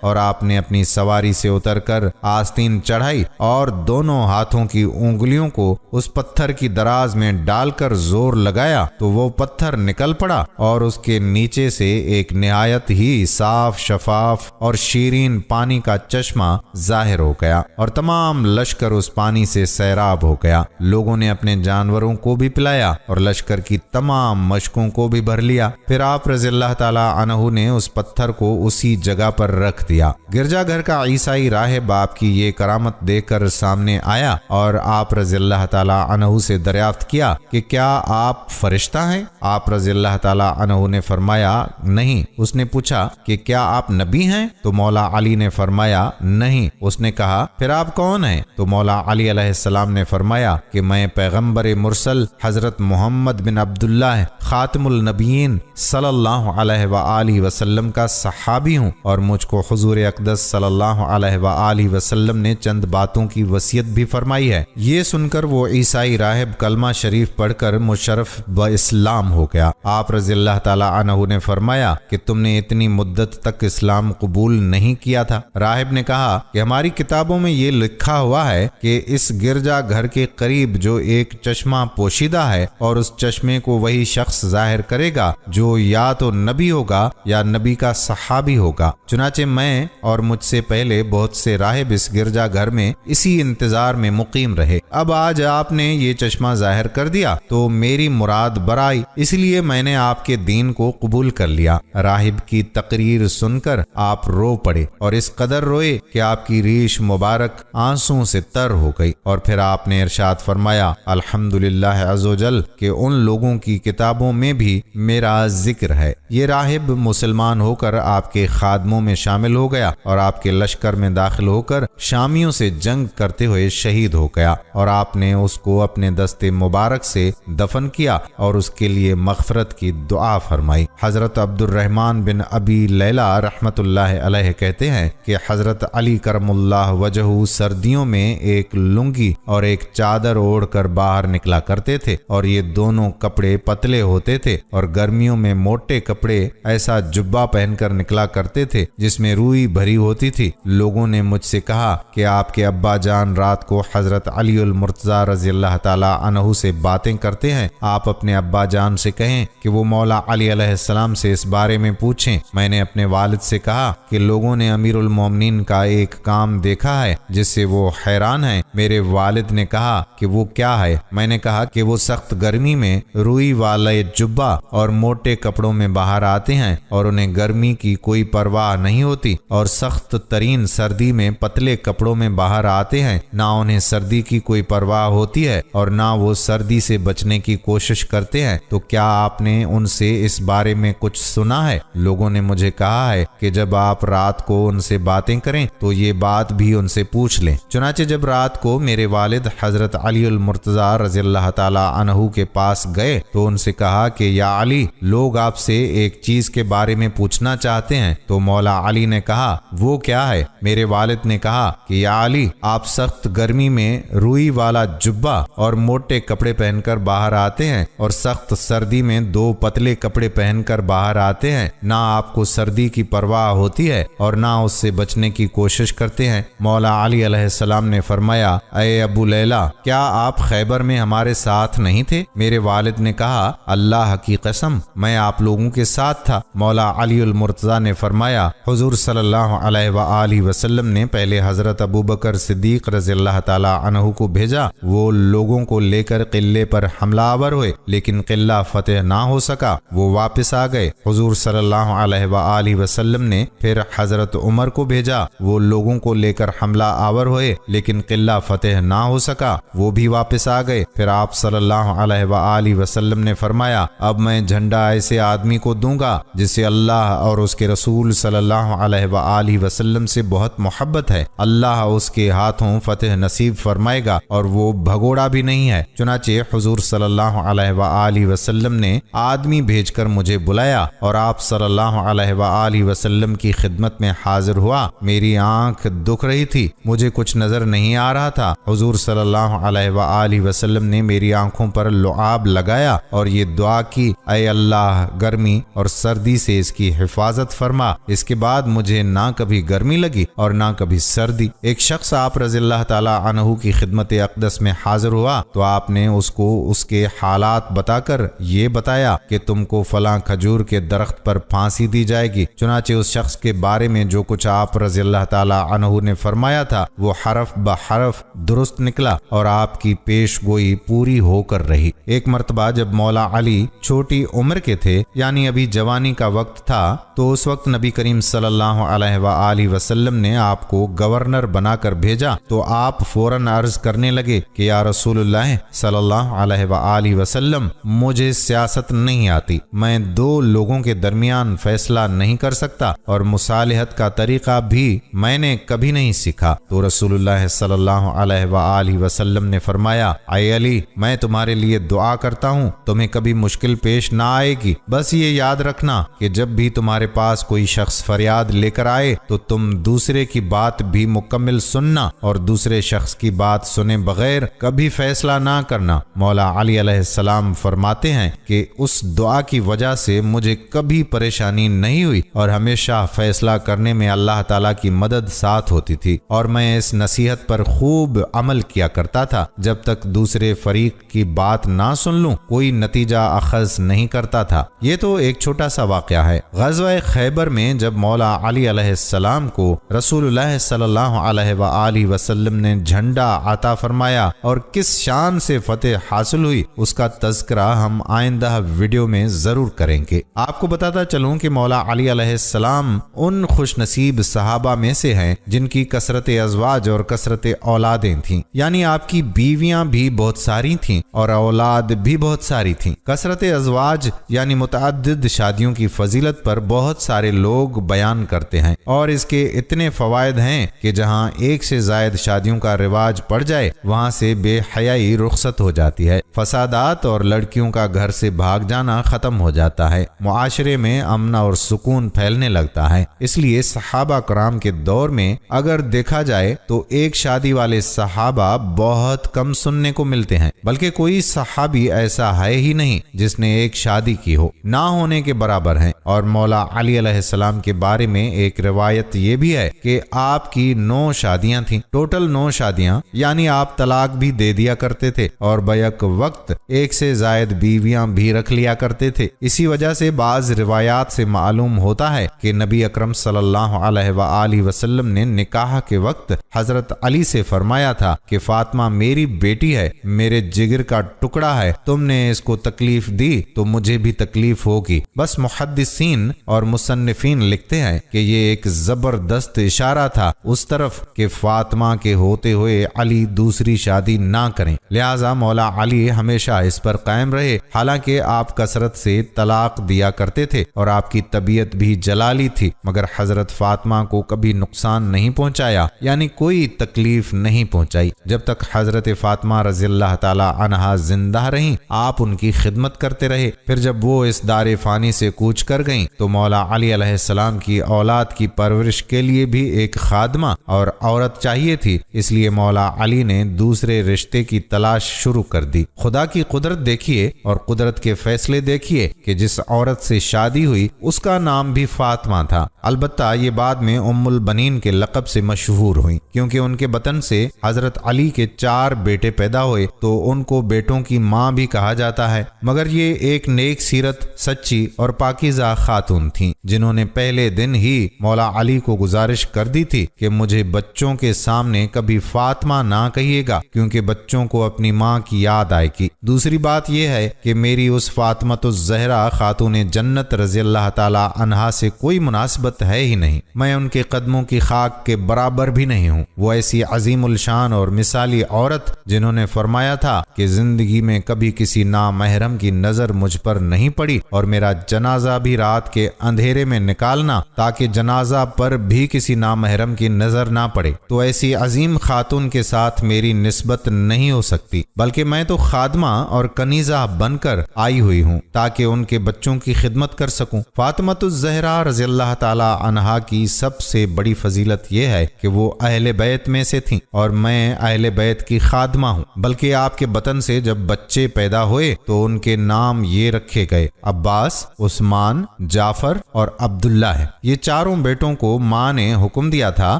اور آپ نے اپنی سواری سے اتر کر آستین چڑھائی اور دونوں ہاتھوں کی انگلیوں کو اس پتھر کی دراز میں ڈال کر زور لگایا تو وہ پتھر نکل پڑا اور اس کے نیچے سے ایک نہایت ہی صاف شفاف اور شیرین پانی کا چشمہ ظاہر ہو گیا اور تمام لشکر اس پانی سے سیراب ہو گیا۔ لوگوں نے اپنے جانوروں کو بھی پلایا اور لشکر کی تمام مشکوں کو بھی بھر لیا۔ پھر آپ رضی اللہ تعالی عنہ نے اس پتھر کو اسی جگہ پر رکھ دیا۔ گرجا گھر کا عیسائی راہب آپ کی یہ کرامت دیکھ کر سامنے آیا اور آپ رضی اللہ تعالی عنہ سے دریافت کیا کہ کیا آپ فرشتہ ہیں؟ آپ رضی اللہ تعالی عنہ نے فرمایا نہیں۔ اس نے پوچھا کہ کیا آپ نبی ہیں؟ تو مولا علی نے فرمایا نہیں۔ اس نے کہا پھر آپ کون ہیں؟ تو مولا علی علیہ السلام نے فرمایا کہ میں پیغمبر مرسل حضرت محمد بن عبداللہ خاتم النبیین صلی اللہ علیہ وآلہ وسلم کا صحابی ہوں، اور مجھ کو حضور اقدس صلی اللہ علیہ وآلہ وسلم نے چند باتوں کی وصیت بھی فرمائی ہے۔ یہ سن کر وہ عیسائی راہب کلمہ شریف پڑھ کر مشرف باسلام ہو گیا۔ آپ رضی اللہ تعالی عنہ نے فرمایا کہ تم نے اتنی مدت تک اسلام قبول نہیں کیا تھا۔ راہب نے کہا کہ ہماری کتابوں میں یہ لکھا ہوا ہے کہ اس گرجا گھر کے قریب جو ایک چشمہ پوشیدہ ہے اور اس چشمے کو وہی شخص ظاہر کرے گا جو یا تو نبی ہوگا یا نبی کا صحابی ہوگا۔ چنانچہ میں اور مجھ سے پہلے بہت سے راہب اس گرجا گھر میں اسی انتظار میں مقیم رہے۔ اب آج آپ نے یہ چشمہ ظاہر کر دیا تو میری مراد برائی، اس لیے میں نے آپ کے دین کو قبول کر لیا۔ راہب کی تقریر سن کر آپ رو پڑے اور اس قدر روئے کہ آپ کی ریش مبارک آنسوں سے تر ہو گئی، اور پھر آپ نے ارشاد فرمایا الحمدللہ عز و جل کہ ان لوگوں کی کتابوں میں بھی میرا ذکر ہے۔ یہ راہب مسلمان ہو کر آپ کے خادموں میں شامل ہو گیا اور آپ کے لشکر میں داخل ہو کر شامیوں سے جنگ کرتے ہوئے شہید ہو گیا، اور آپ نے اس کو اپنے دست مبارک سے دفن کیا اور اس کے لیے مغفرت کی دعا فرمائی۔ حضرت عبد الرحمن بن ابی لیلہ رحمت اللہ علیہ کہتے ہیں کہ حضرت علی کرم اللہ وجہہ سردیوں میں ایک لنگی اور ایک چادر اوڑھ کر باہر نکلا کرتے تھے، اور یہ دونوں کپڑے پتلے ہوتے تھے، اور گرمیوں میں موٹے کپڑے ایسا جبہ پہن کر نکلا کرتے تھے جس میں روئی بھری ہوتی تھی۔ لوگوں نے مجھ سے کہا کہ آپ کے ابا جان رات کو حضرت علی المرتضیٰ رضی اللہ تعالی عنہ سے باتیں کرتے ہیں، آپ اپنے ابا جان سے کہیں کہ وہ مولا علی علیہ السلام سے اس بارے میں پوچھیں۔ میں نے اپنے والد سے کہا کہ لوگوں نے امیر المومنین کا ایک کام دیکھا ہے جس سے وہ حیران ہیں۔ میرے والد نے کہا کہ وہ کیا ہے؟ میں نے کہا کہ وہ سخت گرمی میں روئی والے جبہ اور موٹے کپڑوں میں باہر آتے ہیں اور انہیں گرمی کی کوئی پرواہ نہیں ہوتی، اور سخت ترین سردی میں پتلے کپڑوں میں باہر آتے ہیں، نہ انہیں سردی کی کوئی پرواہ ہوتی ہے اور نہ وہ سردی سے بچنے کی کوشش کرتے ہیں۔ تو کیا آپ نے ان سے اس بارے میں کچھ سنا ہے؟ لوگوں نے مجھے کہا ہے کہ جب آپ رات کو ان سے باتیں کریں تو یہ بات بھی ان سے پوچھ لیں۔ چنانچہ جب رات کو میرے والد حضرت علی المرتضیٰ رضی اللہ تعالی عنہ کے پاس گئے تو ان سے کہا کہ یا علی، لوگ آپ سے ایک چیز کے بارے میں پوچھنا چاہتے ہیں۔ تو مولا علی نے کہا وہ کیا ہے؟ میرے والد نے کہا کہ یا علی، آپ سخت گرمی میں روئی والا جبہ اور موٹے کپڑے پہن کر باہر آتے ہیں اور سخت سردی میں دو پتلے کپڑے پہن کر باہر آتے ہیں، نہ آپ کو سردی کی پرواہ ہوتی ہے اور نہ اس سے بچنے کی کوشش کرتے ہیں۔ مولا علی علیہ السلام نے فرمایا اے ابو لیلہ، کیا آپ خیبر میں ہمارے ساتھ نہیں تھے؟ میرے والد نے کہا اللہ کی قسم میں آپ لوگوں کے ساتھ تھا۔ مولا علی المرتضیٰ نے فرمایا حضور صلی اللہ علیہ وآلہ وسلم نے پہلے حضرت ابو بکر صدیق رضی اللہ تعالی عنہ کو بھیجا، وہ لوگوں کو لے کر قلعے پر حملہ آور ہوئے لیکن قلعہ فتح نہ ہو سکا، وہ واپس آ گئے۔ حضور صلی اللہ علیہ وآلہ وسلم نے پھر حضرت عمر کو بھیجا، وہ لوگوں کو لے کر حملہ آور ہوئے لیکن قلعہ فتح نہ ہو سکا، وہ بھی واپس آ گئے۔ پھر آپ صلی اللہ علیہ وآلہ وسلم نے فرمایا اب میں جھنڈا ایسے آدمی کو دوں گا جسے اللہ اور اس کے رسول صلی اللہ علیہ وآلہ وسلم سے بہت محبت ہے، اللہ اس کے ہاتھوں فتح نصیب فرمائے گا اور وہ بھگوڑا بھی نہیں ہے۔ چنانچہ حضور صلی اللہ علیہ وآلہ وسلم نے آدمی بھیج کر مجھے بلایا اور آپ صلی اللہ علیہ وآلہ وسلم کی خدمت میں حاضر ہوا۔ میری آنکھ دکھ رہی تھی، مجھے کچھ نظر نہیں آ رہا تھا۔ حضور صلی اللہ علیہ وآلہ وسلم نے میری آنکھوں پر لعاب لگایا اور یہ دعا کی اے اللہ، گرمی اور سردی سے اس کی کی حفاظت فرما۔ اس کے بعد مجھے نہ کبھی گرمی لگی اور نہ کبھی سردی۔ ایک شخص آپ رضی اللہ تعالی عنہ کی خدمت اقدس میں حاضر ہوا تو آپ نے اس کو اس کے حالات بتا کر یہ بتایا کہ تم کو فلاں کھجور کے درخت پر پھانسی دی جائے گی۔ چنانچہ اس شخص کے بارے میں جو کچھ آپ رضی اللہ تعالی عنہ نے فرمایا تھا وہ حرف بحرف درست نکلا اور آپ کی پیش گوئی پوری ہو کر رہی۔ ایک مرتبہ جب مولا علی چھوٹی عمر کے تھے، یعنی ابھی جوانی کا وقت تھا، تو اس وقت نبی کریم صلی اللہ علیہ وآلہ وسلم نے آپ کو گورنر بنا کر بھیجا تو آپ فوراً عرض کرنے لگے کہ یا رسول اللہ صلی اللہ علیہ وآلہ وسلم، مجھے سیاست نہیں آتی، میں دو لوگوں کے درمیان فیصلہ نہیں کر سکتا اور مصالحت کا طریقہ بھی میں نے کبھی نہیں سیکھا۔ تو رسول اللہ صلی اللہ علیہ وآلہ وسلم نے فرمایا، اے علی، میں تمہارے لیے دعا کرتا ہوں، تمہیں کبھی مشکل پیش نہ آئے گی۔ بس یہ یاد رکھنا کہ جب بھی تمہارے پاس کوئی شخص فریاد لے کر آئے تو تم دوسرے کی بات بھی مکمل سننا اور دوسرے شخص کی بات سنے بغیر کبھی فیصلہ نہ کرنا۔ مولا علی علیہ السلام فرماتے ہیں کہ اس دعا کی وجہ سے مجھے کبھی پریشانی نہیں ہوئی اور ہمیشہ فیصلہ کرنے میں اللہ تعالیٰ کی مدد ساتھ ہوتی تھی، اور میں اس نصیحت پر خوب عمل کیا کرتا تھا، جب تک دوسرے فریق کی بات نہ سن لوں کوئی نتیجہ اخذ نہیں کرتا تھا۔ یہ تو ایک چھوٹا سا واقعہ ہے۔ غزوہ خیبر میں جب مولا علی علیہ السلام کو رسول اللہ صلی اللہ علیہ وآلہ وسلم نے جھنڈا عطا فرمایا اور کس شان سے فتح حاصل ہوئی، اس کا تذکرہ ہم آئندہ ویڈیو میں ضرور کریں گے۔ آپ کو بتاتا چلوں کہ مولا علی علیہ السلام ان خوش نصیب صحابہ میں سے ہیں جن کی کثرت ازواج اور کثرت اولادیں تھیں، یعنی آپ کی بیویاں بھی بہت ساری تھیں اور اولاد بھی بہت ساری تھیں۔ کثرت ازواج یعنی متعدد شادیوں کی فضیلت پر بہت سارے لوگ بیان کرتے ہیں اور اس کے اتنے فوائد ہیں کہ جہاں ایک سے زائد شادیوں کا رواج پڑ جائے وہاں سے بے حیائی رخصت ہو جاتی ہے، فسادات اور لڑکیوں کا گھر سے بھاگ جانا ختم ہو جاتا ہے، معاشرے میں امن اور سکون پھیلنے لگتا ہے۔ اس لیے صحابہ کرام کے دور میں اگر دیکھا جائے تو ایک شادی والے صحابہ بہت کم سننے کو ملتے ہیں، بلکہ کوئی صحابی ایسا ہے ہی نہیں جس نے ایک شادی کی ہو، نہ ہونے کے برابر ہیں۔ اور مولا علی علیہ السلام کے بارے میں ایک روایت یہ بھی ہے کہ آپ کی 9 شادیاں تھیں، ٹوٹل 9 شادیاں، یعنی آپ طلاق بھی دے دیا کرتے تھے اور بیک وقت ایک سے زائد بیویاں بھی رکھ لیا کرتے تھے۔ اسی وجہ سے بعض روایات سے معلوم ہوتا ہے کہ نبی اکرم صلی اللہ علیہ وآلہ وسلم نے نکاح کے وقت حضرت علی سے فرمایا تھا کہ فاطمہ میری بیٹی ہے، میرے جگر کا ٹکڑا ہے، تم نے اس کو تکلیف دی تو مجھے بھی تکلیف ہوگی۔ بس محدثین اور مصنفین لکھتے ہیں کہ یہ ایک زبردست اشارہ تھا اس طرف کہ فاطمہ کے ہوتے ہوئے علی دوسری شادی نہ کریں، لہذا مولا علی ہمیشہ اس پر قائم رہے۔ حالانکہ آپ کثرت سے طلاق دیا کرتے تھے اور آپ کی طبیعت بھی جلالی تھی، مگر حضرت فاطمہ کو کبھی نقصان نہیں پہنچایا، یعنی کوئی تکلیف نہیں پہنچائی۔ جب تک حضرت فاطمہ رضی اللہ تعالی عنہا زندہ رہیں آپ ان کی خدمت کرتے رہے۔ پھر جب وہ اس دار فانی سے کوچ کر گئیں تو مولا علی علیہ السلام کی اولاد کی پرورش کے لیے بھی ایک خادمہ اور عورت چاہیے تھی، اس لیے مولا علی نے دوسرے رشتے کی تلاش شروع کر دی۔ خدا کی قدرت دیکھیے اور قدرت کے فیصلے دیکھیے کہ جس عورت سے شادی ہوئی اس کا نام بھی فاطمہ تھا، البتہ یہ بعد میں ام البنین کے لقب سے مشہور ہوئی، کیونکہ ان کے بطن سے حضرت علی کے 4 بیٹے پیدا ہوئے تو ان کو بیٹوں کی ماں بھی کہا جاتا ہے، مگر یہ ایک نیک سیرت، سچی اور پاکیزہ خاتون تھیں جنہوں نے پہلے دن ہی مولا علی کو گزارش کر دی تھی کہ مجھے بچوں کے سامنے کبھی فاطمہ نہ کہیے گا کیونکہ بچوں کو اپنی ماں کی یاد آئے گی۔ دوسری بات یہ ہے کہ میری اس فاطمۃ الزہرا خاتون جنت رضی اللہ تعالی عنہا سے کوئی مناسبت ہے ہی نہیں، میں ان کے قدموں کی خاک کے برابر بھی نہیں ہوں۔ وہ ایسی عظیم الشان اور مثالی عورت جنہوں نے فرمایا تھا کہ زندگی میں کبھی کسی نامحرم کی نظر مجھ پر نہیں پڑی اور میرا جنازہ بھی رات کے اندھیرے میں نکالنا تاکہ جنازہ پر بھی کسی نامحرم کی نظر نہ پڑے۔ تو ایسی عظیم خاتون کے ساتھ میری نسبت نہیں ہو سکتی، بلکہ میں تو خادمہ اور کنیزہ بن کر آئی ہوئی ہوں تاکہ ان کے بچوں کی خدمت کر سکوں۔ فاطمۃ الزہرا رضی اللہ تعالی عنہا کی سب سے بڑی فضیلت یہ ہے کہ وہ اہل بیت میں سے تھیں اور میں اہل بیت کی خادمہ ہوں، بلکہ آپ کے بطن سے جب بچے پیدا ہوئے تو ان کے نام یہ رکھے گئے: عباس، عثمان، جعفر اور عبداللہ ہے۔ یہ چاروں بیٹوں کو ماں نے حکم دیا تھا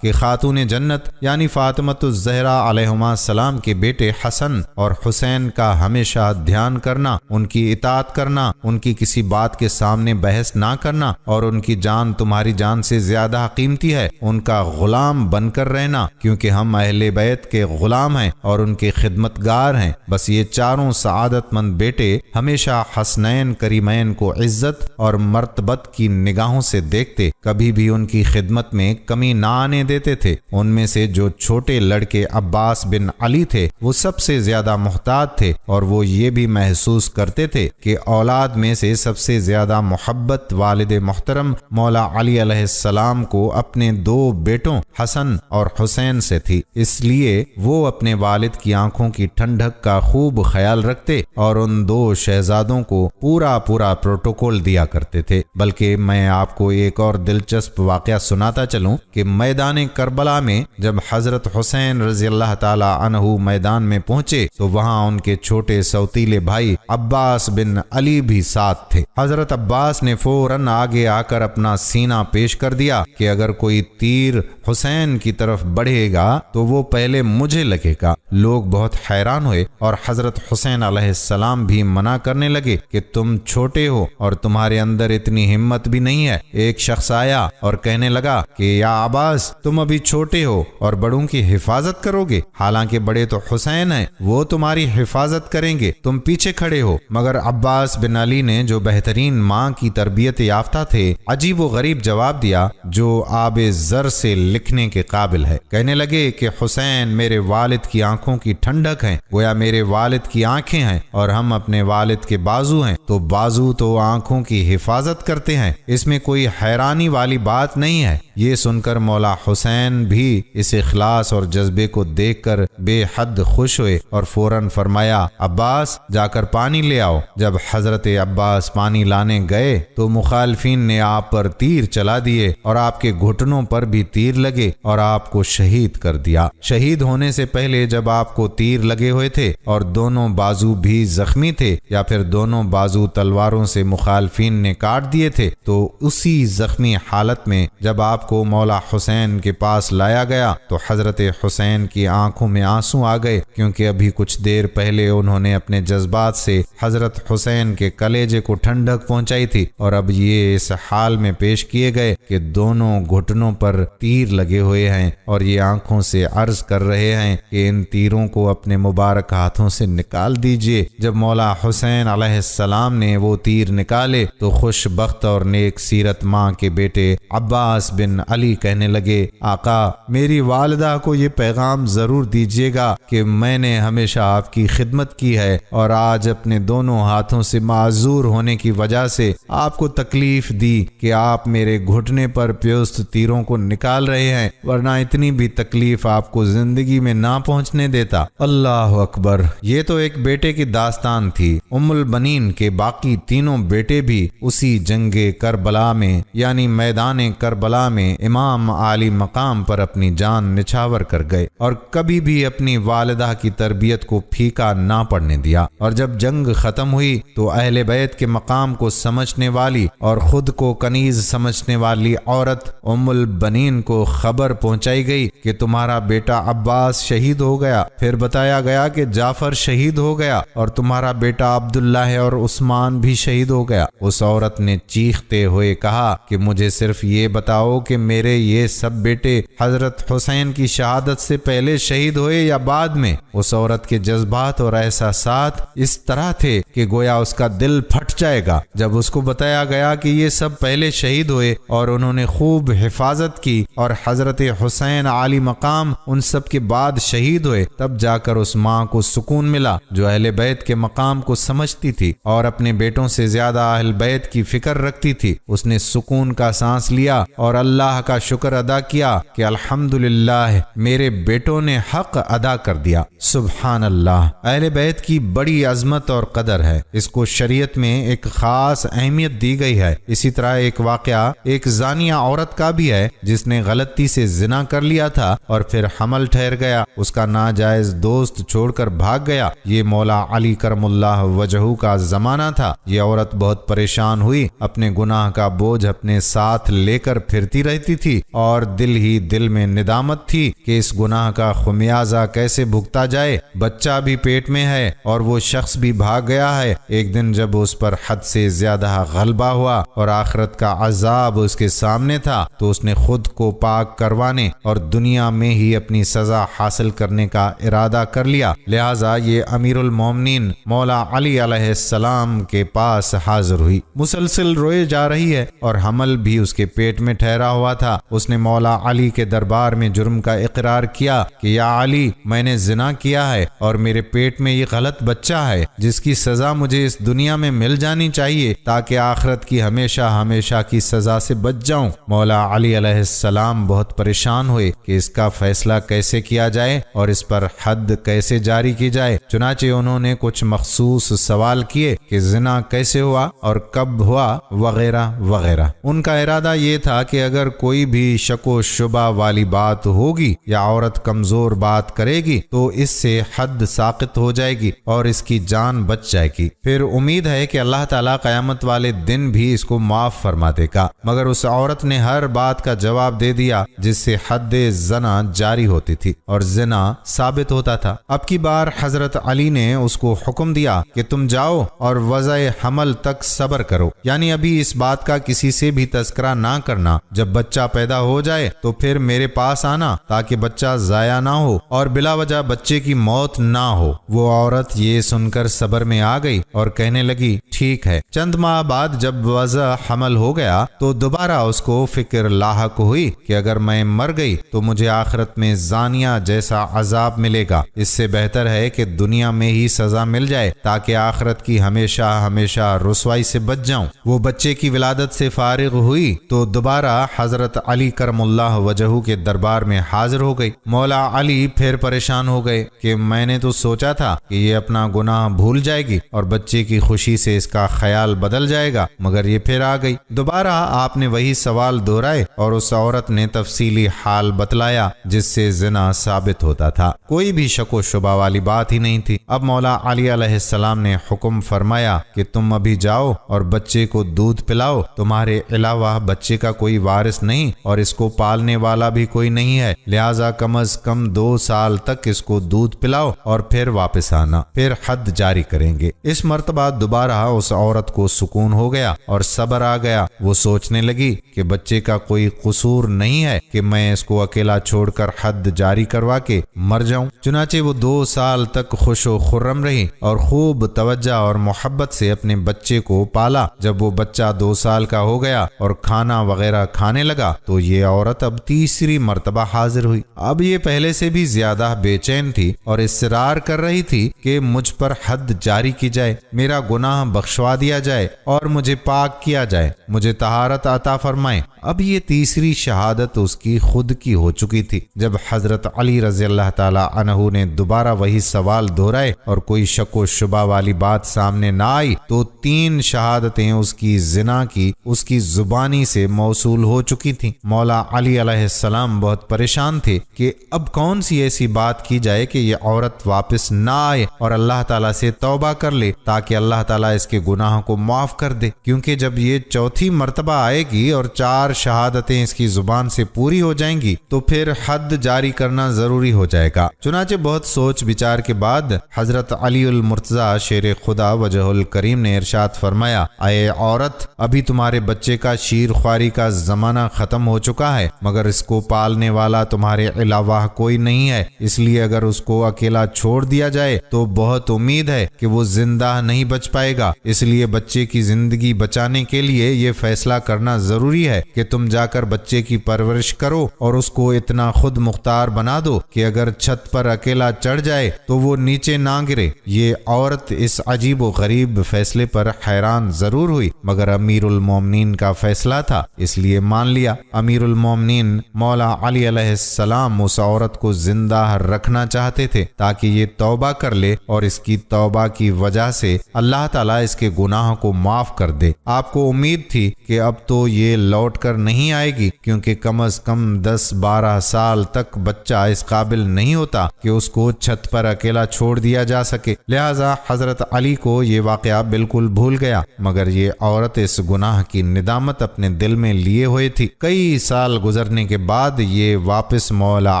کہ خاتون جنت یعنی فاطمۃ الزہرا علیہما السلام کے بیٹے حسن اور حسین کا ہمیشہ دھیان کرنا، ان کی اطاعت کرنا، ان کی کسی بات کے سامنے بحث نہ کرنا، اور ان کی جان تمہاری جان سے زیادہ قیمتی ہے، ان کا غلام بن کر رہنا، کیونکہ ہم اہل بیت کے غلام ہیں اور ان کے خدمتگار ہیں۔ بس یہ چاروں سعادت مند بیٹے ہمیشہ حسنین کریمین کو عزت اور مرتبت کی نگاہوں سے دیکھتے، کبھی بھی ان کی خدمت میں کمی نہ آنے دیتے تھے۔ ان میں سے جو چھوٹے لڑکے عباس بن علی تھے وہ سب سے زیادہ محتاط تھے، اور وہ یہ بھی محسوس کرتے تھے کہ اولاد میں سے سب سے زیادہ محبت والد محترم مولا علی علیہ السلام کو اپنے دو بیٹوں حسن اور حسین سے تھی، اس لیے وہ اپنے والد کی آنکھوں کی ٹھنڈک کا خوب خیال رکھتے اور ان دو شہزادوں کو پورا پروٹوکول دیا کرتے تھے۔ بلکہ میں آپ کو ایک اور دلچسپ واقعہ سناتا چلوں کہ میدان کربلا میں جب حضرت حسین رضی اللہ تعالی عنہ میدان میں پہنچے تو وہاں ان کے چھوٹے سوتیلے بھائی عباس بن علی بھی ساتھ تھے۔ حضرت عباس نے فوراً آگے آ کر اپنا سینہ پیش کر دیا کہ اگر کوئی تیر حسین کی طرف بڑھے گا تو وہ پہلے مجھے لگے گا۔ لوگ بہت حیران ہوئے اور حضرت حسین علیہ السلام بھی منع کرنے لگے کہ تم چھوٹے ہو اور تمہارے اندر اتنی ہمت بھی نہیں ہے۔ ایک شخص آیا اور کہنے لگا کہ یا عباس، تم ابھی چھوٹے ہو اور بڑوں کی حفاظت کرو گے، حالانکہ بڑے تو حسین ہیں، وہ تمہاری حفاظت کریں گے، تم پیچھے کھڑے ہو۔ مگر عباس بن علی نے جو بہترین ماں کی تربیت یافتہ تھے عجیب و غریب جواب دیا جو آب زر سے لکھنے کے قابل ہے۔ کہنے لگے کہ حسین میرے والد کی آنکھوں کی ٹھنڈک ہیں، گویا میرے والد کی آنکھیں ہیں، اور ہم اپنے والد کے بازو ہیں، تو بازو تو آنکھوں کی حفاظت کرتے ہیں، اس میں کوئی حیرانی والی بات نہیں ہے۔ یہ سن کر مولا حسین بھی اس اخلاص اور جذبے کو دیکھ کر بے حد خوش ہوئے اور فوراً فرمایا عباس جا کر پانی لے آؤ۔ جب حضرت عباس پانی لانے گئے تو مخالفین نے آپ پر تیر چلا دیے اور آپ کے گھٹنوں پر بھی تیر لگے اور آپ کو شہید کر دیا۔ شہید ہونے سے پہلے جب آپ کو تیر لگے ہوئے تھے اور دونوں بازو بھی زخمی تھے یا پھر دونوں بازو تلواروں سے مخالفین نے کاٹ دیے تھے، تو اسی زخمی حالت میں جب آپ کو مولا حسین کے پاس لایا گیا تو حضرت حسین کی آنکھوں میں آنسو آ گئے، کیونکہ ابھی کچھ دیر پہلے انہوں نے اپنے جذبات سے حضرت حسین کے کلیجے کو ٹھنڈک پہنچائی تھی، اور اب یہ اس حال میں پیش کیے گئے کہ دونوں گھٹنوں پر تیر لگے ہوئے ہیں اور یہ آنکھوں سے عرض کر رہے ہیں کہ ان تیروں کو اپنے مبارک ہاتھوں سے نکال دیجئے۔ جب مولا حسین علیہ السلام نے وہ تیر نکالے تو خوش بخت اور نیک سیرت ماں کے بیٹے عباس بن علی کہنے لگے آقا، میری والدہ کو یہ پیغام ضرور دیجیے گا کہ میں نے ہمیشہ آپ کی خدمت کی ہے اور آج اپنے دونوں ہاتھوں سے معذور ہونے کی وجہ سے آپ کو تکلیف دی کہ آپ میرے گھٹنے پر پیوست تیروں کو نکال رہے ہیں، ورنہ اتنی بھی تکلیف آپ کو زندگی میں نہ پہنچنے دیتا۔ اللہ اکبر۔ یہ تو ایک بیٹے کی داستان تھی۔ ام البنین کے باقی تینوں بیٹے بھی اسی جنگ کربلا میں یعنی میدان کربلا میں امام عالی مقام پر اپنی جان نچھاور کر گئے اور کبھی بھی اپنی والدہ کی تربیت کو پھیکا نہ پڑنے دیا۔ اور جب جنگ ختم ہوئی تو اہل بیت کے مقام کو سمجھنے والی اور خود کو کنیز سمجھنے والی عورت ام البنین کو خبر پہنچائی گئی کہ تمہارا بیٹا عباس شہید ہو گیا۔ پھر بتایا گیا کہ جعفر شہید ہو گیا اور تمہارا بیٹا عبداللہ اور عثمان بھی شہید ہو گیا۔ اس عورت نے چیختے ہوئے کہا کہ مجھے صرف یہ بتاؤ کہ میرے یہ سب بیٹے حضرت حسین کی شہادت سے پہلے شہید ہوئے یا بعد میں؟ اس عورت کے جذبات اور احساسات اس طرح تھے کہ گویا اس کا دل پھٹ جائے گا۔ جب اس کو بتایا گیا کہ یہ سب پہلے شہید ہوئے اور انہوں نے خوب حفاظت کی اور حضرت حسین عالی مقام ان سب کے بعد شہید ہوئے، تب جا کر اس ماں کو سکون ملا جو اہل بیت کے مقام کو سمجھتی تھی اور اپنے بیٹوں سے زیادہ اہل بیت کی فکر رکھتی تھی۔ اس نے سکون کا سانس لیا اور اللہ اللہ کا شکر ادا کیا کہ الحمدللہ میرے بیٹوں نے حق ادا کر دیا۔ سبحان اللہ، اہل بیت کی بڑی عظمت اور قدر ہے، اس کو شریعت میں ایک خاص اہمیت دی گئی ہے۔ اسی طرح ایک واقعہ ایک زانیہ عورت کا بھی ہے جس نے غلطی سے زنا کر لیا تھا اور پھر حمل ٹھہر گیا، اس کا ناجائز دوست چھوڑ کر بھاگ گیا۔ یہ مولا علی کرم اللہ وجہہ کا زمانہ تھا۔ یہ عورت بہت پریشان ہوئی، اپنے گناہ کا بوجھ اپنے ساتھ لے کر پھرتی رہتی تھی اور دل ہی دل میں ندامت تھی کہ اس گناہ کا خمیازہ کیسے بھگتا جائے۔ بچہ بھی پیٹ میں ہے اور وہ شخص بھی بھاگ گیا ہے۔ ایک دن جب اس پر حد سے زیادہ غلبہ ہوا اور آخرت کا عذاب اس کے سامنے تھا تو اس نے خود کو پاک کروانے اور دنیا میں ہی اپنی سزا حاصل کرنے کا ارادہ کر لیا۔ لہٰذا یہ امیر المومنین مولا علی علیہ السلام کے پاس حاضر ہوئی، مسلسل روئے جا رہی ہے اور حمل بھی اس کے پیٹ میں ٹھہرا ہوا تھا۔ اس نے مولا علی کے دربار میں جرم کا اقرار کیا کہ یا علی، میں نے زنا کیا ہے اور میرے پیٹ میں یہ غلط بچہ ہے جس کی سزا مجھے اس دنیا میں مل جانی چاہیے تاکہ آخرت کی ہمیشہ ہمیشہ کی سزا سے بچ جاؤں۔ مولا علی علیہ السلام بہت پریشان ہوئے کہ اس کا فیصلہ کیسے کیا جائے اور اس پر حد کیسے جاری کی جائے۔ چنانچہ انہوں نے کچھ مخصوص سوال کیے کہ زنا کیسے ہوا اور کب ہوا وغیرہ وغیرہ۔ ان کا ارادہ یہ تھا کہ اگر کوئی بھی شک و شبہ والی بات ہوگی یا عورت کمزور بات کرے گی تو اس سے حد ساقط ہو جائے گی اور اس کی جان بچ جائے گی۔ پھر امید ہے کہ اللہ تعالیٰ قیامت والے دن بھی اس کو معاف فرما دے گا۔ مگر اس عورت نے ہر بات کا جواب دے دیا جس سے حد زنا جاری ہوتی تھی اور زنا ثابت ہوتا تھا۔ اب کی بار حضرت علی نے اس کو حکم دیا کہ تم جاؤ اور وضع حمل تک صبر کرو، یعنی ابھی اس بات کا کسی سے بھی تذکرہ نہ کرنا۔ جب بچہ پیدا ہو جائے تو پھر میرے پاس آنا تاکہ بچہ ضائع نہ ہو اور بلا وجہ بچے کی موت نہ ہو۔ وہ عورت یہ سن کر صبر میں آ گئی اور کہنے لگی ٹھیک ہے۔ چند ماہ بعد جب وضع حمل ہو گیا تو دوبارہ اس کو فکر لاحق ہوئی کہ اگر میں مر گئی تو مجھے آخرت میں زانیہ جیسا عذاب ملے گا، اس سے بہتر ہے کہ دنیا میں ہی سزا مل جائے تاکہ آخرت کی ہمیشہ ہمیشہ رسوائی سے بچ جاؤں۔ وہ بچے کی ولادت سے فارغ ہوئی تو دوبارہ حضرت علی کرم اللہ وجہہ کے دربار میں حاضر ہو گئی۔ مولا علی پھر پریشان ہو گئے کہ میں نے تو سوچا تھا کہ یہ اپنا گناہ بھول جائے گی اور بچے کی خوشی سے اس کا خیال بدل جائے گا، مگر یہ پھر آ گئی۔ دوبارہ آپ نے وہی سوال دہرائے اور اس عورت نے تفصیلی حال بتلایا جس سے زنا ثابت ہوتا تھا۔ کوئی بھی شک و شبہ والی بات ہی نہیں تھی۔ اب مولا علی علیہ السلام نے حکم فرمایا کہ تم ابھی جاؤ اور بچے کو دودھ پلاؤ، تمہارے علاوہ بچے کا کوئی وارث نہیں اور اس کو پالنے والا بھی کوئی نہیں ہے، لہٰذا کم از کم 2 سال تک اس کو دودھ پلاؤ اور پھر واپس آنا، پھر حد جاری کریں گے۔ اس مرتبہ دوبارہ اس عورت کو سکون ہو گیا اور صبر آ گیا۔ وہ سوچنے لگی کہ بچے کا کوئی قصور نہیں ہے کہ میں اس کو اکیلا چھوڑ کر حد جاری کروا کے مر جاؤں۔ چنانچہ وہ 2 سال تک خوش و خرم رہی اور خوب توجہ اور محبت سے اپنے بچے کو پالا۔ جب وہ بچہ 2 سال کا ہو گیا اور کھانا وغیرہ کھانے لگا تو یہ عورت اب تیسری مرتبہ حاضر ہوئی۔ اب یہ پہلے سے بھی زیادہ بے چین تھی اور اصرار کر رہی تھی کہ مجھ پر حد جاری کی جائے، میرا گناہ بخشوا دیا جائے اور مجھے پاک کیا جائے، مجھے طہارت عطا فرمائے۔ اب یہ تیسری شہادت اس کی خود کی ہو چکی تھی۔ جب حضرت علی رضی اللہ تعالی عنہ نے دوبارہ وہی سوال دہرائے اور کوئی شک و شبہ والی بات سامنے نہ آئی تو 3 شہادتیں اس کی زنا کی اس کی زبانی سے موصول ہو چکی تھیں۔ مولا علی علیہ السلام بہت پریشان تھے کہ اب کون سی ایسی بات کی جائے کہ یہ عورت واپس نہ آئے اور اللہ تعالیٰ سے توبہ کر لے تاکہ اللہ تعالیٰ اس کے گناہوں کو معاف کر دے، کیونکہ جب یہ چوتھی مرتبہ آئے گی اور 4 شہادتیں اس کی زبان سے پوری ہو جائیں گی تو پھر حد جاری کرنا ضروری ہو جائے گا۔ چنانچہ بہت سوچ بچار کے بعد حضرت علی المرتضیٰ شیر خدا وجہ الکریم نے ارشاد فرمایا، اے عورت، ابھی تمہارے بچے کا شیر خواری کا زمانہ ختم ہو چکا ہے، مگر اس کو پالنے والا تمہارے علاوہ کوئی نہیں ہے، اس لیے اگر اس کو اکیلا چھوڑ دیا جائے تو بہت امید ہے کہ وہ زندہ نہیں بچ پائے گا، اس لیے بچے کی زندگی بچانے کے لیے یہ فیصلہ کرنا ضروری ہے کہ تم جا کر بچے کی پرورش کرو اور اس کو اتنا خود مختار بنا دو کہ اگر چھت پر اکیلا چڑھ جائے تو وہ نیچے نہ گرے۔ یہ عورت اس عجیب و غریب فیصلے پر حیران ضرور ہوئی، مگر امیر المومنین کا فیصلہ تھا اس لیے مان مان لیا۔ امیر المومنین مولا علی علیہ السلام اس عورت کو زندہ رکھنا چاہتے تھے تاکہ یہ توبہ کر لے اور اس کی توبہ کی وجہ سے اللہ تعالیٰ اس کے گناہوں کو معاف کر دے۔ آپ کو امید تھی کہ اب تو یہ لوٹ کر نہیں آئے گی، کیونکہ کم از کم 10-12 سال تک بچہ اس قابل نہیں ہوتا کہ اس کو چھت پر اکیلا چھوڑ دیا جا سکے، لہذا حضرت علی کو یہ واقعہ بالکل بھول گیا۔ مگر یہ عورت اس گناہ کی ندامت اپنے دل میں لیے ہوئے تھی۔ کئی سال گزرنے کے بعد یہ واپس مولا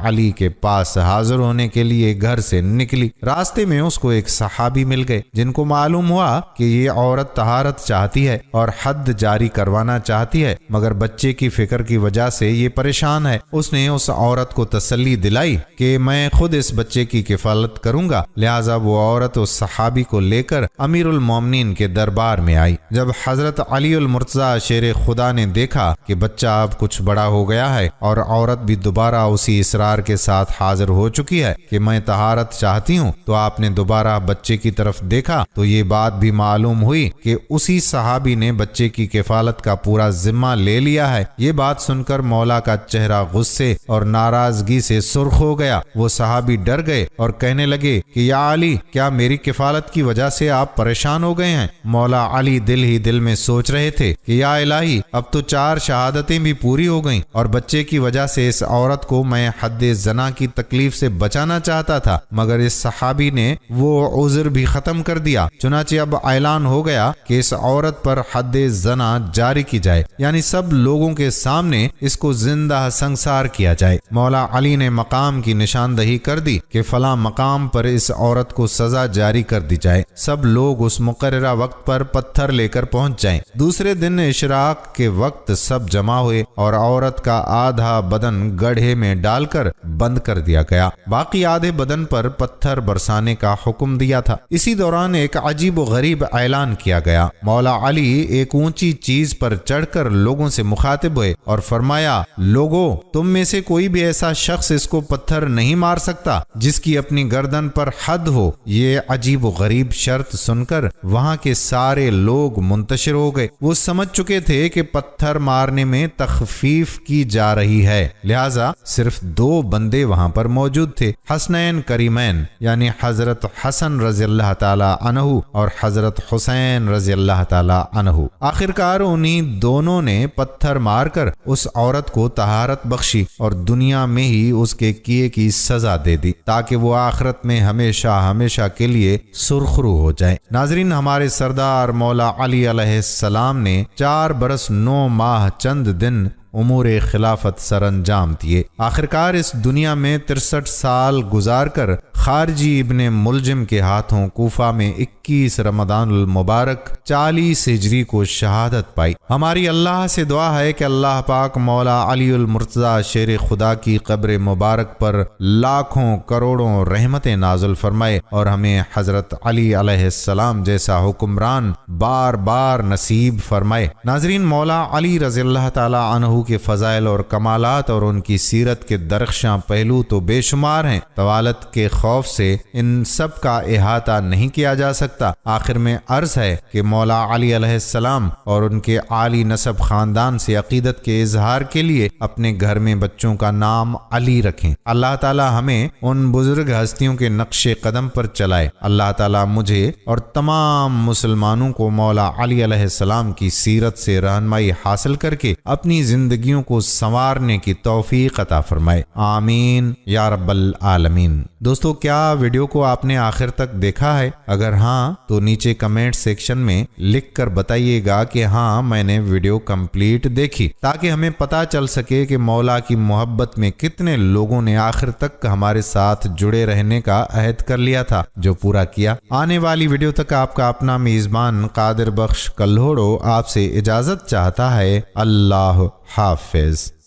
علی کے پاس حاضر ہونے کے لیے گھر سے نکلی۔ راستے میں اس کو ایک صحابی مل گئے جن کو معلوم ہوا کہ یہ عورت طہارت چاہتی ہے اور حد جاری کروانا چاہتی ہے، مگر بچے کی فکر کی وجہ سے یہ پریشان ہے۔ اس نے اس عورت کو تسلی دلائی کہ میں خود اس بچے کی کفالت کروں گا، لہذا وہ عورت اس صحابی کو لے کر امیر المومنین کے دربار میں آئی۔ جب حضرت علی المرتضیٰ شیر خدا نے دیکھا کہ بچہ اب کچھ بڑا ہو گیا ہے اور عورت بھی دوبارہ اسی اصرار کے ساتھ حاضر ہو چکی ہے کہ میں طہارت چاہتی ہوں، تو آپ نے دوبارہ بچے کی طرف دیکھا تو یہ بات بھی معلوم ہوئی کہ اسی صحابی نے بچے کی کفالت کا پورا ذمہ لے لیا ہے۔ یہ بات سن کر مولا کا چہرہ غصے اور ناراضگی سے سرخ ہو گیا۔ وہ صحابی ڈر گئے اور کہنے لگے کہ یا علی، کیا میری کفالت کی وجہ سے آپ پریشان ہو گئے ہیں؟ مولا علی دل ہی دل میں سوچ رہے تھے کہ یا الہی، اب تو 4 شہادتیں بھی پوری ہو گئیں اور بچے کی وجہ سے اس عورت کو میں حد زنا کی تکلیف سے بچانا چاہتا تھا، مگر اس صحابی نے وہ عذر بھی ختم کر دیا۔ چنانچہ اب اعلان ہو گیا کہ اس عورت پر حد زنا جاری کی جائے، یعنی سب لوگوں کے سامنے اس کو زندہ سنسار کیا جائے۔ مولا علی نے مقام کی نشاندہی کر دی کہ فلاں مقام پر اس عورت کو سزا جاری کر دی جائے۔ سب لوگ اس مقررہ وقت پر پتھر لے کر پہنچ جائیں۔ دوسرے دن اشراق کے وقت سب جمع ہوئے اور عورت کا آدھا بدن گڑھے میں ڈال کر بند کر دیا گیا، باقی آدھے بدن پر پتھر برسانے کا حکم دیا تھا۔ اسی دوران ایک عجیب و غریب اعلان کیا گیا۔ مولا علی ایک اونچی چیز پر چڑھ کر لوگوں سے مخاطب ہوئے اور فرمایا، لوگو، تم میں سے کوئی بھی ایسا شخص اس کو پتھر نہیں مار سکتا جس کی اپنی گردن پر حد ہو۔ یہ عجیب و غریب شرط سن کر وہاں کے سارے لوگ منتشر ہو گئے۔ وہ سمجھ چکے تھے کہ پتھر مارنے میں تخفیف کی جا رہی ہے، لہذا صرف 2 بندے وہاں پر موجود تھے، حسنین کریمین، یعنی حضرت حسن رضی اللہ تعالی عنہ اور حضرت حسین رضی اللہ تعالی عنہ۔ آخرکار انہی دونوں نے پتھر مار کر اس عورت کو طہارت بخشی اور دنیا میں ہی اس کے کیے کی سزا دے دی تاکہ وہ آخرت میں ہمیشہ ہمیشہ کے لیے سرخرو ہو جائے۔ ناظرین، ہمارے سردار مولا علی علیہ السلام نے 4 برس 9 ماہ چند دن امور خلافت سر انجام دیے۔ آخرکار اس دنیا میں 63 سال گزار کر خارجی ابن ملجم کے ہاتھوں کوفہ میں 21 رمضان المبارک 40 ہجری کو شہادت پائی۔ ہماری اللہ سے دعا ہے کہ اللہ پاک مولا علی المرتضیٰ شیر خدا کی قبر مبارک پر لاکھوں کروڑوں رحمتیں نازل فرمائے اور ہمیں حضرت علی علیہ السلام جیسا حکمران بار بار نصیب فرمائے۔ ناظرین، مولا علی رضی اللہ تعالی عنہ کے فضائل اور کمالات اور ان کی سیرت کے درخشاں پہلو تو بے شمار ہیں۔ طوالت کے خوف سے ان سب کا احاطہ نہیں کیا جا سکتا۔ آخر میں عرض ہے کہ مولا علی علیہ السلام اور ان کے عالی نسب خاندان سے عقیدت کے اظہار کے لیے اپنے گھر میں بچوں کا نام علی رکھیں۔ اللہ تعالی ہمیں ان بزرگ ہستیوں کے نقش قدم پر چلائے۔ اللہ تعالی مجھے اور تمام مسلمانوں کو مولا علی علیہ السلام کی سیرت سے رہنمائی حاصل کر کے اپنی زندگیوں کو سنوارنے کی توفیق عطا فرمائے، آمین یا رب العالمین۔ دوستو، کیا ویڈیو کو آپ نے آخر تک دیکھا ہے؟ اگر ہاں تو نیچے کمنٹ سیکشن میں لکھ کر بتائیے گا کہ ہاں میں نے ویڈیو کمپلیٹ دیکھی، تاکہ ہمیں پتہ چل سکے کہ مولا کی محبت میں کتنے لوگوں نے آخر تک ہمارے ساتھ جڑے رہنے کا عہد کر لیا تھا جو پورا کیا۔ آنے والی ویڈیو تک آپ کا اپنا میزبان قادر بخش کلہوڑو آپ سے اجازت چاہتا ہے۔ اللہ حافظ۔